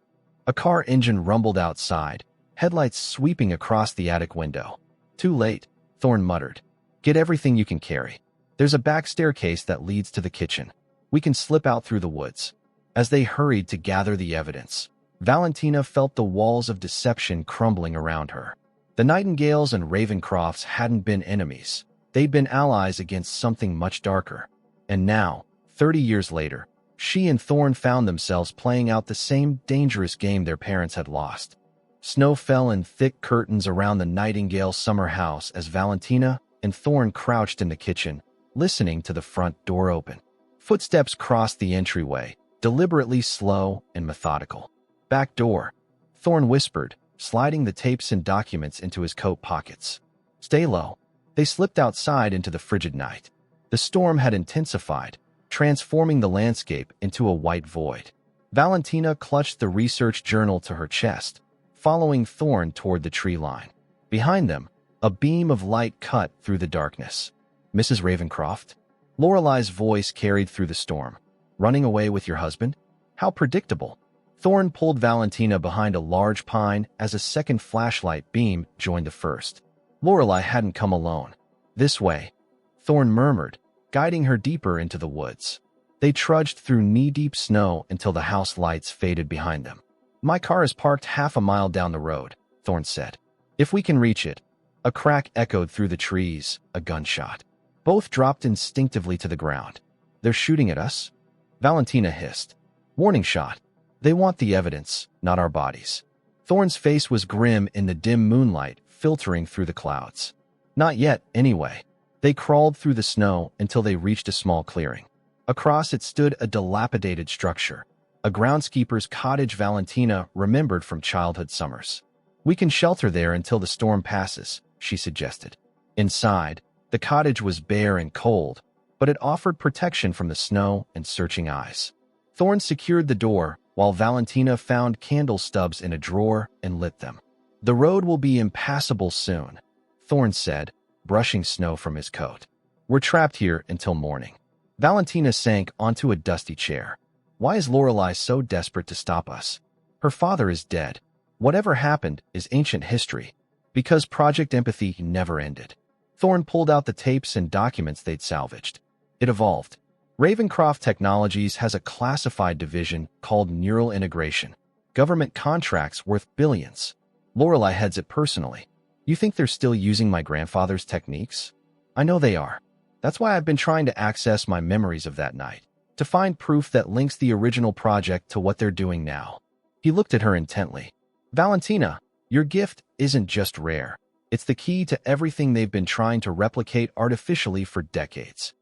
A car engine rumbled outside, headlights sweeping across the attic window. "Too late," Thorn muttered. "Get everything you can carry. There's a back staircase that leads to the kitchen. We can slip out through the woods." As they hurried to gather the evidence, Valentina felt the walls of deception crumbling around her. The Nightingales and Ravencrofts hadn't been enemies. They'd been allies against something much darker. And now, 30 years later, she and Thorn found themselves playing out the same dangerous game their parents had lost. Snow fell in thick curtains around the Nightingale summer house as Valentina and Thorn crouched in the kitchen, listening to the front door open. Footsteps crossed the entryway, deliberately slow and methodical. "Back door," Thorn whispered, sliding the tapes and documents into his coat pockets. "Stay low." They slipped outside into the frigid night. The storm had intensified, transforming the landscape into a white void. Valentina clutched the research journal to her chest, following Thorn toward the tree line. Behind them, a beam of light cut through the darkness. "Mrs. Ravencroft?" Lorelei's voice carried through the storm. "Running away with your husband? How predictable." Thorne pulled Valentina behind a large pine as a second flashlight beam joined the first. Lorelei hadn't come alone. This way, Thorne murmured, guiding her deeper into the woods. They trudged through knee-deep snow until the house lights faded behind them. My car is parked half a mile down the road, Thorne said. If we can reach it. A crack echoed through the trees, a gunshot. Both dropped instinctively to the ground. They're shooting at us? Valentina hissed. Warning shot. They want the evidence, not our bodies. Thorne's face was grim in the dim moonlight filtering through the clouds. Not yet, anyway. They crawled through the snow until they reached a small clearing. Across it stood a dilapidated structure, a groundskeeper's cottage Valentina remembered from childhood summers. We can shelter there until the storm passes, she suggested. Inside, the cottage was bare and cold, but it offered protection from the snow and searching eyes. Thorne secured the door, while Valentina found candle stubs in a drawer and lit them. The road will be impassable soon, Thorne said, brushing snow from his coat. We're trapped here until morning. Valentina sank onto a dusty chair. Why is Lorelei so desperate to stop us? Her father is dead. Whatever happened is ancient history, because Project Empathy never ended. Thorne pulled out the tapes and documents they'd salvaged. It evolved. Ravencroft Technologies has a classified division called Neural Integration. Government contracts worth billions. Lorelei heads it personally. You think they're still using my grandfather's techniques? I know they are. That's why I've been trying to access my memories of that night, to find proof that links the original project to what they're doing now. He looked at her intently. Valentina, your gift isn't just rare. It's the key to everything they've been trying to replicate artificially for decades.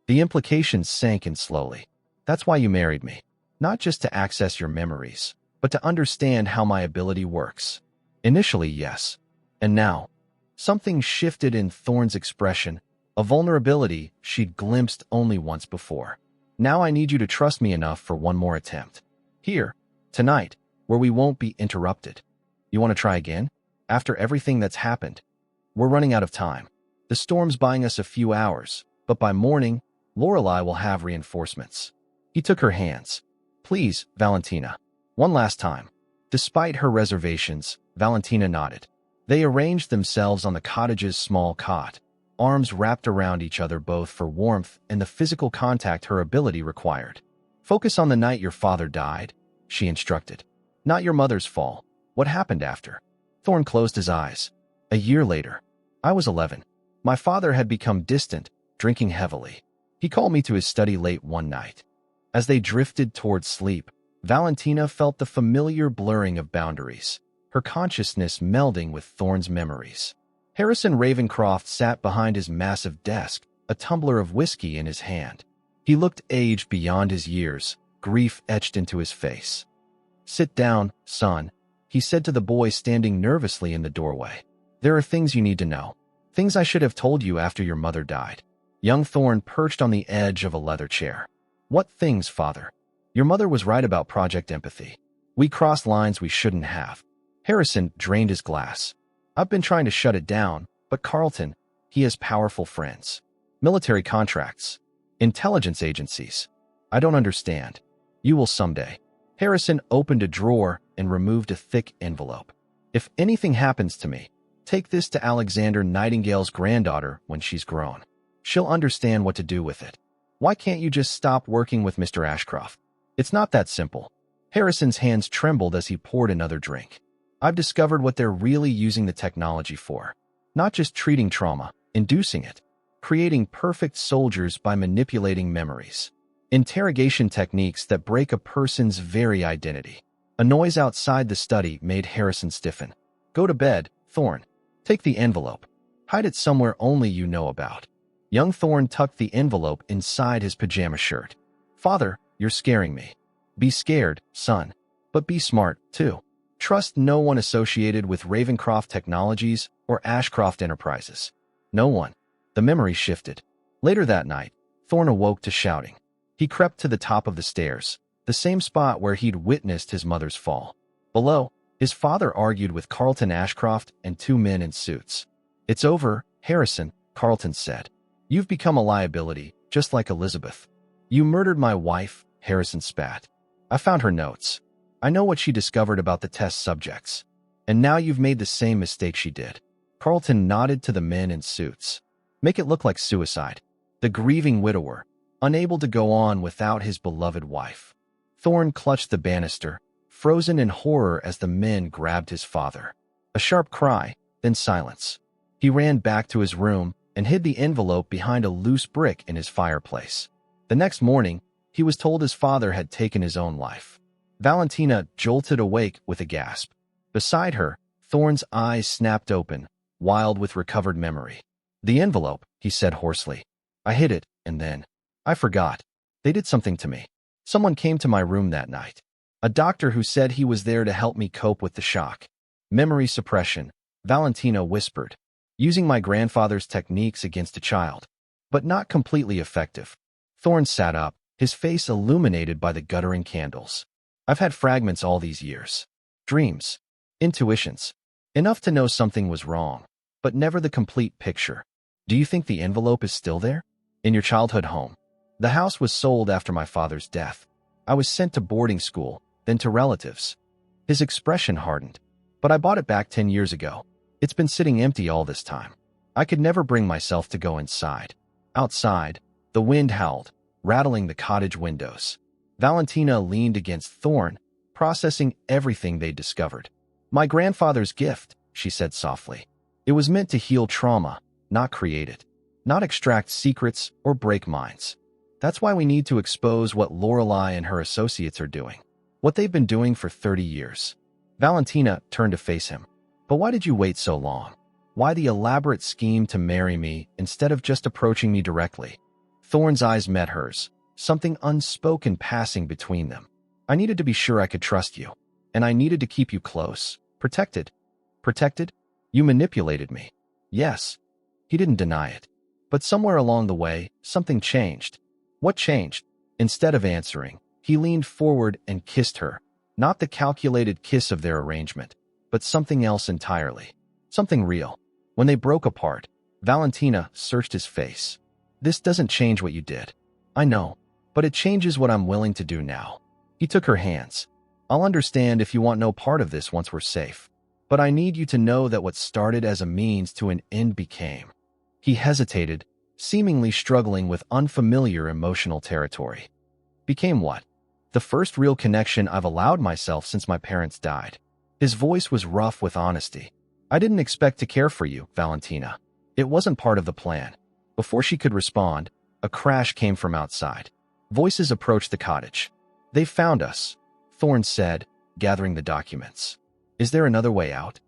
The implications sank in slowly. That's why you married me. Not just to access your memories, but to understand how my ability works. Initially, yes. And now, something shifted in Thorne's expression, a vulnerability she'd glimpsed only once before. Now I need you to trust me enough for one more attempt. Here, tonight, where we won't be interrupted. You want to try again? After everything that's happened? We're running out of time. The storm's buying us a few hours, but by morning, Lorelei will have reinforcements. He took her hands. Please, Valentina. One last time. Despite her reservations, Valentina nodded. They arranged themselves on the cottage's small cot, arms wrapped around each other both for warmth and the physical contact her ability required. Focus on the night your father died, she instructed. Not your mother's fall. What happened after? Thorne closed his eyes. A year later. I was 11. My father had become distant, drinking heavily. He called me to his study late one night. As they drifted towards sleep, Valentina felt the familiar blurring of boundaries, her consciousness melding with Thorne's memories. Harrison Ravencroft sat behind his massive desk, a tumbler of whiskey in his hand. He looked aged beyond his years, grief etched into his face. Sit down, son, he said to the boy standing nervously in the doorway. There are things you need to know. Things I should have told you after your mother died. Young Thorne perched on the edge of a leather chair. What things, father? Your mother was right about Project Empathy. We crossed lines we shouldn't have. Harrison drained his glass. I've been trying to shut it down, but Carlton, he has powerful friends. Military contracts. Intelligence agencies. I don't understand. You will someday. Harrison opened a drawer and removed a thick envelope. If anything happens to me, take this to Alexander Nightingale's granddaughter when she's grown. She'll understand what to do with it. Why can't you just stop working with Mr. Ashcroft? It's not that simple. Harrison's hands trembled as he poured another drink. I've discovered what they're really using the technology for. Not just treating trauma, inducing it. Creating perfect soldiers by manipulating memories. Interrogation techniques that break a person's very identity. A noise outside the study made Harrison stiffen. Go to bed, Thorne. Take the envelope. Hide it somewhere only you know about. Young Thorne tucked the envelope inside his pajama shirt. Father, you're scaring me. Be scared, son. But be smart, too. Trust no one associated with Ravencroft Technologies or Ashcroft Enterprises. No one. The memory shifted. Later that night, Thorne awoke to shouting. He crept to the top of the stairs, the same spot where he'd witnessed his mother's fall. Below, his father argued with Carlton Ashcroft and two men in suits. It's over, Harrison, Carlton said. You've become a liability, just like Elizabeth. You murdered my wife, Harrison spat. I found her notes. I know what she discovered about the test subjects. And now you've made the same mistake she did. Carlton nodded to the men in suits. Make it look like suicide. The grieving widower, unable to go on without his beloved wife. Thorne clutched the banister, frozen in horror as the men grabbed his father. A sharp cry, then silence. He ran back to his room and hid the envelope behind a loose brick in his fireplace. The next morning, he was told his father had taken his own life. Valentina jolted awake with a gasp. Beside her, Thorne's eyes snapped open, wild with recovered memory. The envelope, he said hoarsely. I hid it, and then I forgot. They did something to me. Someone came to my room that night. A doctor who said he was there to help me cope with the shock. Memory suppression, Valentina whispered. Using my grandfather's techniques against a child. But not completely effective. Thorne sat up, his face illuminated by the guttering candles. I've had fragments all these years. Dreams. Intuitions. Enough to know something was wrong, but never the complete picture. Do you think the envelope is still there? In your childhood home? The house was sold after my father's death. I was sent to boarding school, then to relatives. His expression hardened. But I bought it back 10 years ago. It's been sitting empty all this time. I could never bring myself to go inside. Outside, the wind howled, rattling the cottage windows. Valentina leaned against Thorne, processing everything they'd discovered. My grandfather's gift, she said softly. It was meant to heal trauma, not create it. Not extract secrets or break minds. That's why we need to expose what Lorelei and her associates are doing. What they've been doing for 30 years. Valentina turned to face him. But why did you wait so long? Why the elaborate scheme to marry me instead of just approaching me directly? Thorne's eyes met hers, something unspoken passing between them. I needed to be sure I could trust you. And I needed to keep you close. Protected. Protected? You manipulated me. Yes. He didn't deny it. But somewhere along the way, something changed. What changed? Instead of answering, he leaned forward and kissed her. Not the calculated kiss of their arrangement, but something else entirely. Something real. When they broke apart, Valentina searched his face. This doesn't change what you did. I know, but it changes what I'm willing to do now. He took her hands. I'll understand if you want no part of this once we're safe. But I need you to know that what started as a means to an end became. He hesitated, seemingly struggling with unfamiliar emotional territory. Became what? The first real connection I've allowed myself since my parents died. His voice was rough with honesty. I didn't expect to care for you, Valentina. It wasn't part of the plan. Before she could respond, a crash came from outside. Voices approached the cottage. They found us, Thorne said, gathering the documents. Is there another way out?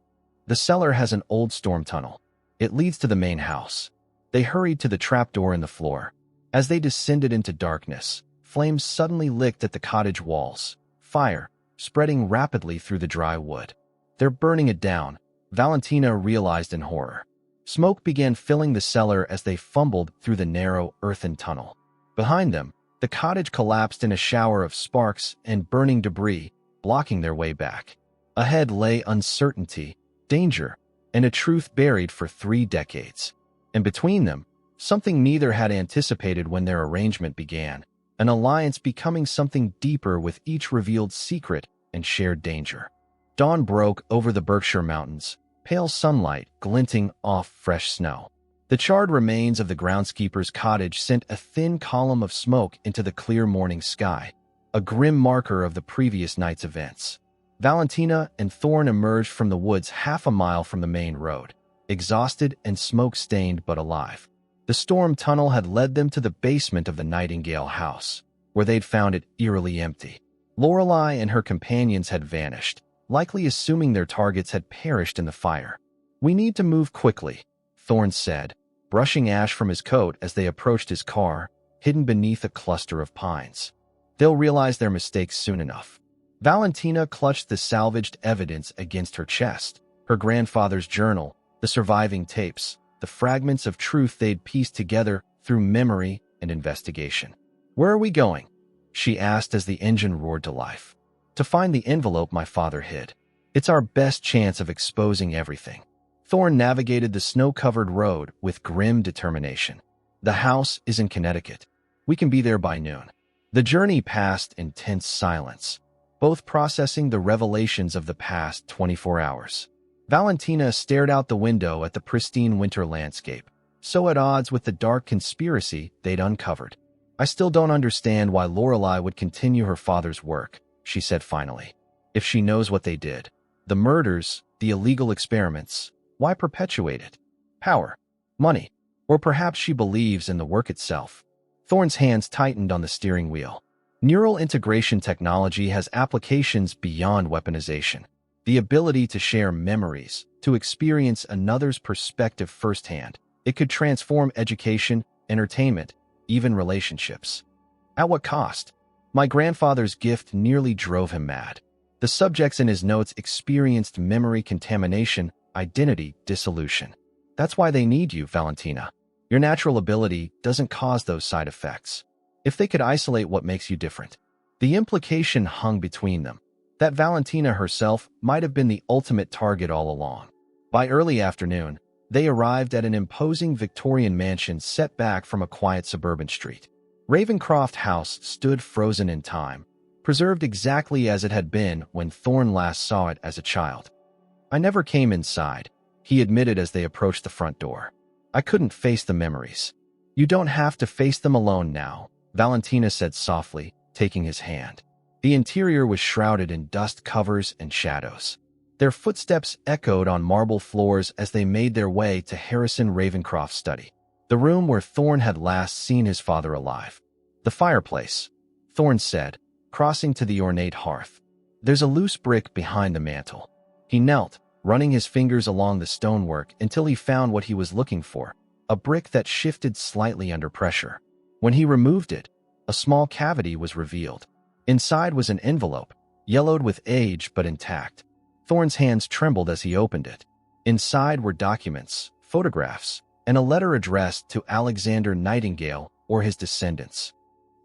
The cellar has an old storm tunnel. It leads to the main house. They hurried to the trapdoor in the floor. As they descended into darkness, flames suddenly licked at the cottage walls. Fire, spreading rapidly through the dry wood. They're burning it down, Valentina realized in horror. Smoke began filling the cellar as they fumbled through the narrow earthen tunnel. Behind them, the cottage collapsed in a shower of sparks and burning debris, blocking their way back. Ahead lay uncertainty, danger, and a truth buried for 3 decades. And between them, something neither had anticipated when their arrangement began, an alliance becoming something deeper with each revealed secret and shared danger. Dawn broke over the Berkshire Mountains, pale sunlight glinting off fresh snow. The charred remains of the groundskeeper's cottage sent a thin column of smoke into the clear morning sky, a grim marker of the previous night's events. Valentina and Thorne emerged from the woods half a mile from the main road, exhausted and smoke-stained but alive. The storm tunnel had led them to the basement of the Nightingale house, where they'd found it eerily empty. Lorelei and her companions had vanished, likely assuming their targets had perished in the fire. We need to move quickly, Thorne said, brushing ash from his coat as they approached his car, hidden beneath a cluster of pines. They'll realize their mistakes soon enough. Valentina clutched the salvaged evidence against her chest, her grandfather's journal, the surviving tapes, the fragments of truth they'd pieced together through memory and investigation. Where are we going? She asked as the engine roared to life. To find the envelope my father hid. It's our best chance of exposing everything. Thorne navigated the snow-covered road with grim determination. The house is in Connecticut. We can be there by noon. The journey passed in tense silence. both processing the revelations of the past 24 hours. Valentina stared out the window at the pristine winter landscape, so at odds with the dark conspiracy they'd uncovered. "I still don't understand why Lorelei would continue her father's work," she said finally. "If she knows what they did, the murders, the illegal experiments, why perpetuate it? Power, money, or perhaps she believes in the work itself." Thorne's hands tightened on the steering wheel. Neural integration technology has applications beyond weaponization. The ability to share memories, to experience another's perspective firsthand. It could transform education, entertainment, even relationships. At what cost? My grandfather's gift nearly drove him mad. The subjects in his notes experienced memory contamination, identity dissolution. That's why they need you, Valentina. Your natural ability doesn't cause those side effects. If they could isolate what makes you different. The implication hung between them, that Valentina herself might have been the ultimate target all along. By early afternoon, they arrived at an imposing Victorian mansion set back from a quiet suburban street. Ravencroft House stood frozen in time, preserved exactly as it had been when Thorne last saw it as a child. "I never came inside," he admitted as they approached the front door. "I couldn't face the memories." "You don't have to face them alone now," Valentina said softly, taking his hand. The interior was shrouded in dust covers and shadows. Their footsteps echoed on marble floors as they made their way to Harrison Ravencroft's study, the room where Thorne had last seen his father alive. "The fireplace," Thorne said, crossing to the ornate hearth. "There's a loose brick behind the mantel." He knelt, running his fingers along the stonework until he found what he was looking for, a brick that shifted slightly under pressure. When he removed it, a small cavity was revealed. Inside was an envelope, yellowed with age but intact. Thorne's hands trembled as he opened it. Inside were documents, photographs, and a letter addressed to Alexander Nightingale or his descendants.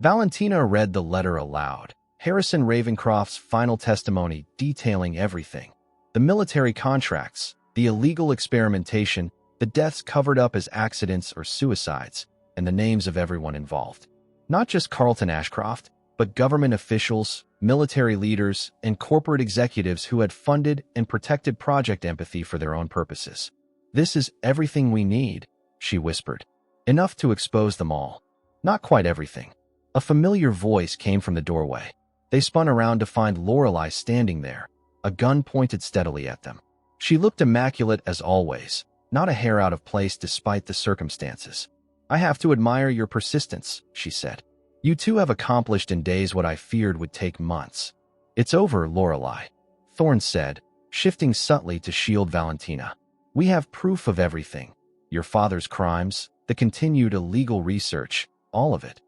Valentina read the letter aloud, Harrison Ravencroft's final testimony detailing everything. The military contracts, the illegal experimentation, the deaths covered up as accidents or suicides, and the names of everyone involved. Not just Carlton Ashcroft, but government officials, military leaders, and corporate executives who had funded and protected Project Empathy for their own purposes. "This is everything we need," she whispered. "Enough to expose them all." Not quite everything. A familiar voice came from the doorway. They spun around to find Lorelei standing there, a gun pointed steadily at them. She looked immaculate as always, not a hair out of place despite the circumstances. "I have to admire your persistence," she said. "You two have accomplished in days what I feared would take months." "It's over, Lorelei," Thorne said, shifting subtly to shield Valentina. "We have proof of everything. Your father's crimes, the continued illegal research, all of it."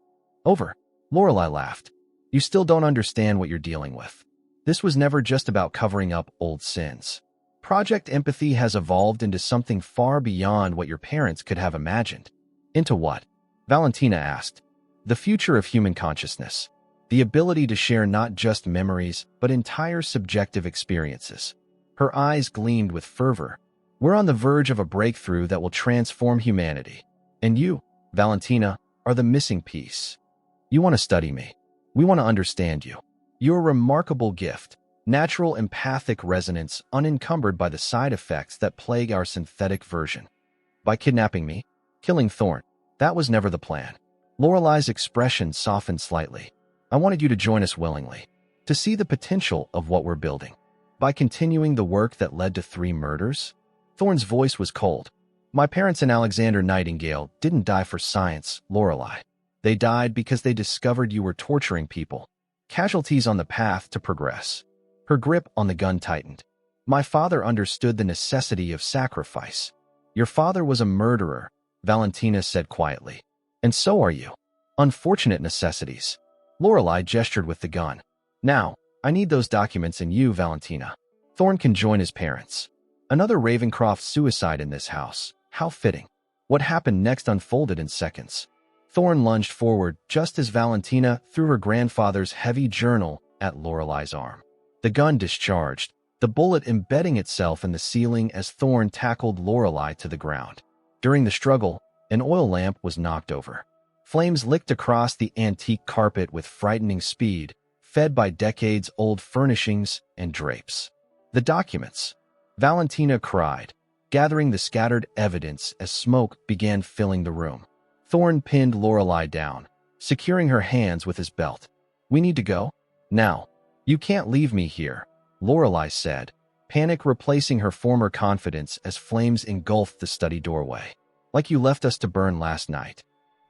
"Over," Lorelei laughed. "You still don't understand what you're dealing with. This was never just about covering up old sins. Project Empathy has evolved into something far beyond what your parents could have imagined." "Into what?" Valentina asked. "The future of human consciousness. The ability to share not just memories, but entire subjective experiences." Her eyes gleamed with fervor. "We're on the verge of a breakthrough that will transform humanity. And you, Valentina, are the missing piece. You want to study me. We want to understand you. You're a remarkable gift, natural empathic resonance unencumbered by the side effects that plague our synthetic version. By kidnapping me, killing Thorne, that was never the plan." Lorelei's expression softened slightly. "I wanted you to join us willingly, to see the potential of what we're building. By continuing the work that led to 3 murders?" Thorne's voice was cold. "My parents and Alexander Nightingale didn't die for science, Lorelei. They died because they discovered you were torturing people, casualties on the path to progress." Her grip on the gun tightened. "My father understood the necessity of sacrifice." "Your father was a murderer," Valentina said quietly. "And so are you. Unfortunate necessities." Lorelei gestured with the gun. "Now, I need those documents and you, Valentina. Thorne can join his parents." Another Ravencroft suicide in this house. How fitting. What happened next unfolded in seconds. Thorne lunged forward just as Valentina threw her grandfather's heavy journal at Lorelei's arm. The gun discharged, the bullet embedding itself in the ceiling as Thorne tackled Lorelei to the ground. During the struggle, an oil lamp was knocked over. Flames licked across the antique carpet with frightening speed, fed by decades-old furnishings and drapes. The documents. Valentina cried, gathering the scattered evidence as smoke began filling the room. Thorne pinned Lorelei down, securing her hands with his belt. "We need to go? Now. You can't leave me here," Lorelei said, panic replacing her former confidence as flames engulfed the study doorway. "Like you left us to burn last night."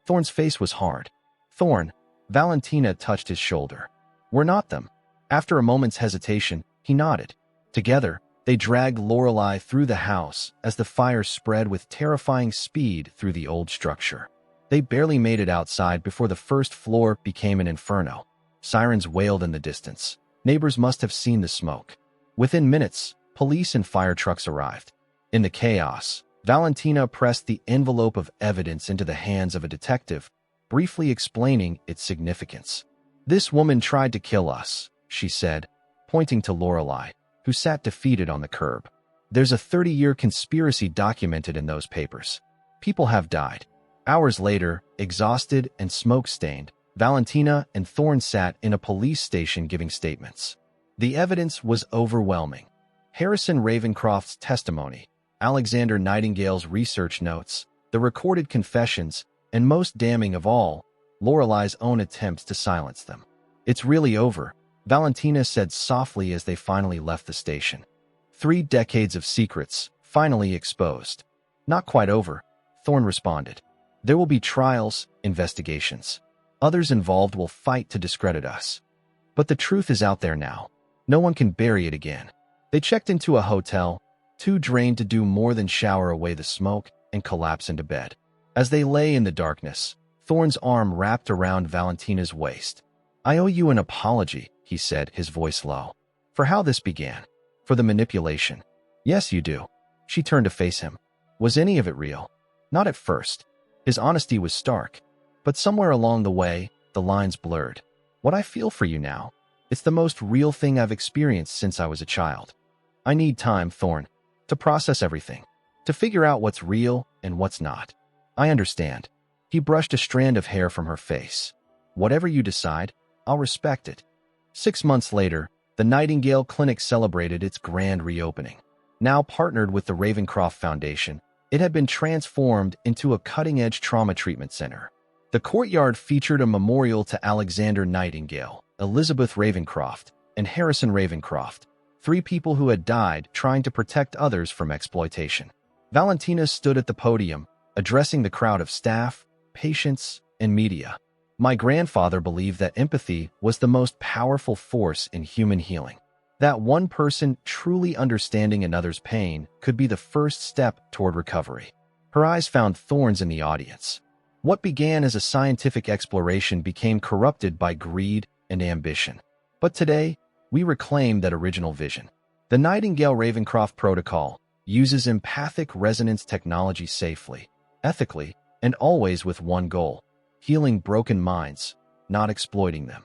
Thorne's face was hard. "Thorne," Valentina touched his shoulder. "We're not them." After a moment's hesitation, he nodded. Together, they dragged Lorelei through the house as the fire spread with terrifying speed through the old structure. They barely made it outside before the first floor became an inferno. Sirens wailed in the distance. Neighbors must have seen the smoke. Within minutes, police and fire trucks arrived. In the chaos, Valentina pressed the envelope of evidence into the hands of a detective, briefly explaining its significance. "This woman tried to kill us," she said, pointing to Lorelei, who sat defeated on the curb. "There's a 30-year conspiracy documented in those papers. People have died." Hours later, exhausted and smoke-stained, Valentina and Thorne sat in a police station giving statements. The evidence was overwhelming. Harrison Ravencroft's testimony, Alexander Nightingale's research notes, the recorded confessions, and most damning of all, Lorelei's own attempts to silence them. "It's really over," Valentina said softly as they finally left the station. 3 decades of secrets, finally exposed. "Not quite over," Thorne responded. "There will be trials, investigations. Others involved will fight to discredit us. But the truth is out there now. No one can bury it again." They checked into a hotel, too drained to do more than shower away the smoke and collapse into bed. As they lay in the darkness, Thorne's arm wrapped around Valentina's waist. "I owe you an apology," he said, his voice low. "For how this began. For the manipulation." "Yes, you do." She turned to face him. "Was any of it real?" "Not at first." His honesty was stark. "But somewhere along the way, the lines blurred. What I feel for you now, it's the most real thing I've experienced since I was a child. I need time, Thorne, to process everything, to figure out what's real and what's not." "I understand." He brushed a strand of hair from her face. "Whatever you decide, I'll respect it." 6 months later, the Nightingale Clinic celebrated its grand reopening. Now partnered with the Ravencroft Foundation, it had been transformed into a cutting-edge trauma treatment center. The courtyard featured a memorial to Alexander Nightingale, Elizabeth Ravencroft, and Harrison Ravencroft, 3 people who had died trying to protect others from exploitation. Valentina stood at the podium, addressing the crowd of staff, patients, and media. "My grandfather believed that empathy was the most powerful force in human healing. That one person truly understanding another's pain could be the first step toward recovery." Her eyes found thorns in the audience. What began as a scientific exploration became corrupted by greed and ambition. But today, we reclaim that original vision. The Nightingale-Ravencroft Protocol uses empathic resonance technology safely, ethically, and always with one goal: healing broken minds, not exploiting them.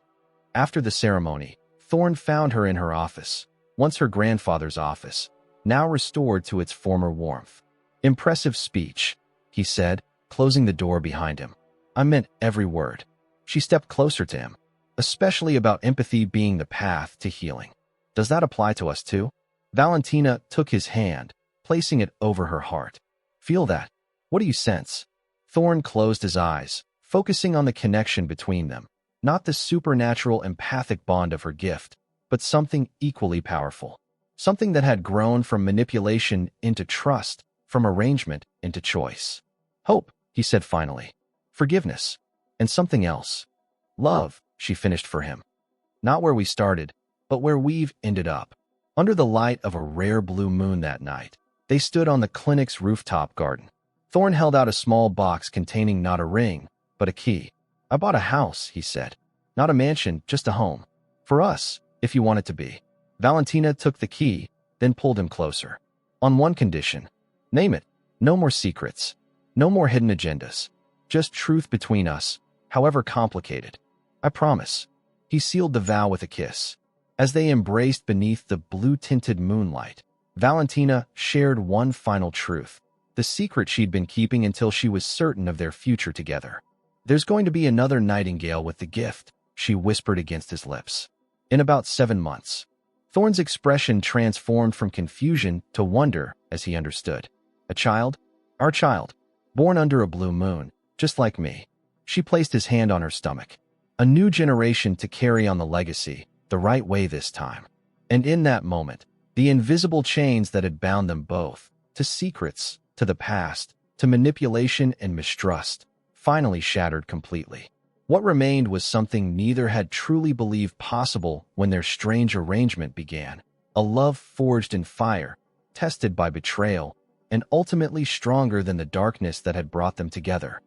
After the ceremony, Thorne found her in her office, once her grandfather's office, now restored to its former warmth. "Impressive speech," he said, closing the door behind him. "I meant every word." She stepped closer to him, "Especially about empathy being the path to healing. Does that apply to us too?" Valentina took his hand, placing it over her heart. "Feel that? What do you sense?" Thorne closed his eyes, focusing on the connection between them, not the supernatural empathic bond of her gift, but something equally powerful. Something that had grown from manipulation into trust, from arrangement into choice. "Hope," he said finally. "Forgiveness. And something else. Love," she finished for him. "Not where we started, but where we've ended up." Under the light of a rare blue moon that night, they stood on the clinic's rooftop garden. Thorne held out a small box containing not a ring, but a key. "I bought a house," he said. "Not a mansion, just a home. For us, if you want it to be." Valentina took the key, then pulled him closer. "On one condition." "Name it." "No more secrets. No more hidden agendas. Just truth between us, however complicated." "I promise." He sealed the vow with a kiss. As they embraced beneath the blue-tinted moonlight, Valentina shared one final truth, the secret she'd been keeping until she was certain of their future together. "There's going to be another Nightingale with the gift," she whispered against his lips. in about 7 months. Thorne's expression transformed from confusion to wonder as he understood. A child? Our child. Born under a blue moon, just like me. She placed his hand on her stomach. A new generation to carry on the legacy, the right way this time. And in that moment, the invisible chains that had bound them both, to secrets, to the past, to manipulation and mistrust, finally shattered completely. What remained was something neither had truly believed possible when their strange arrangement began. A love forged in fire, tested by betrayal, and ultimately stronger than the darkness that had brought them together.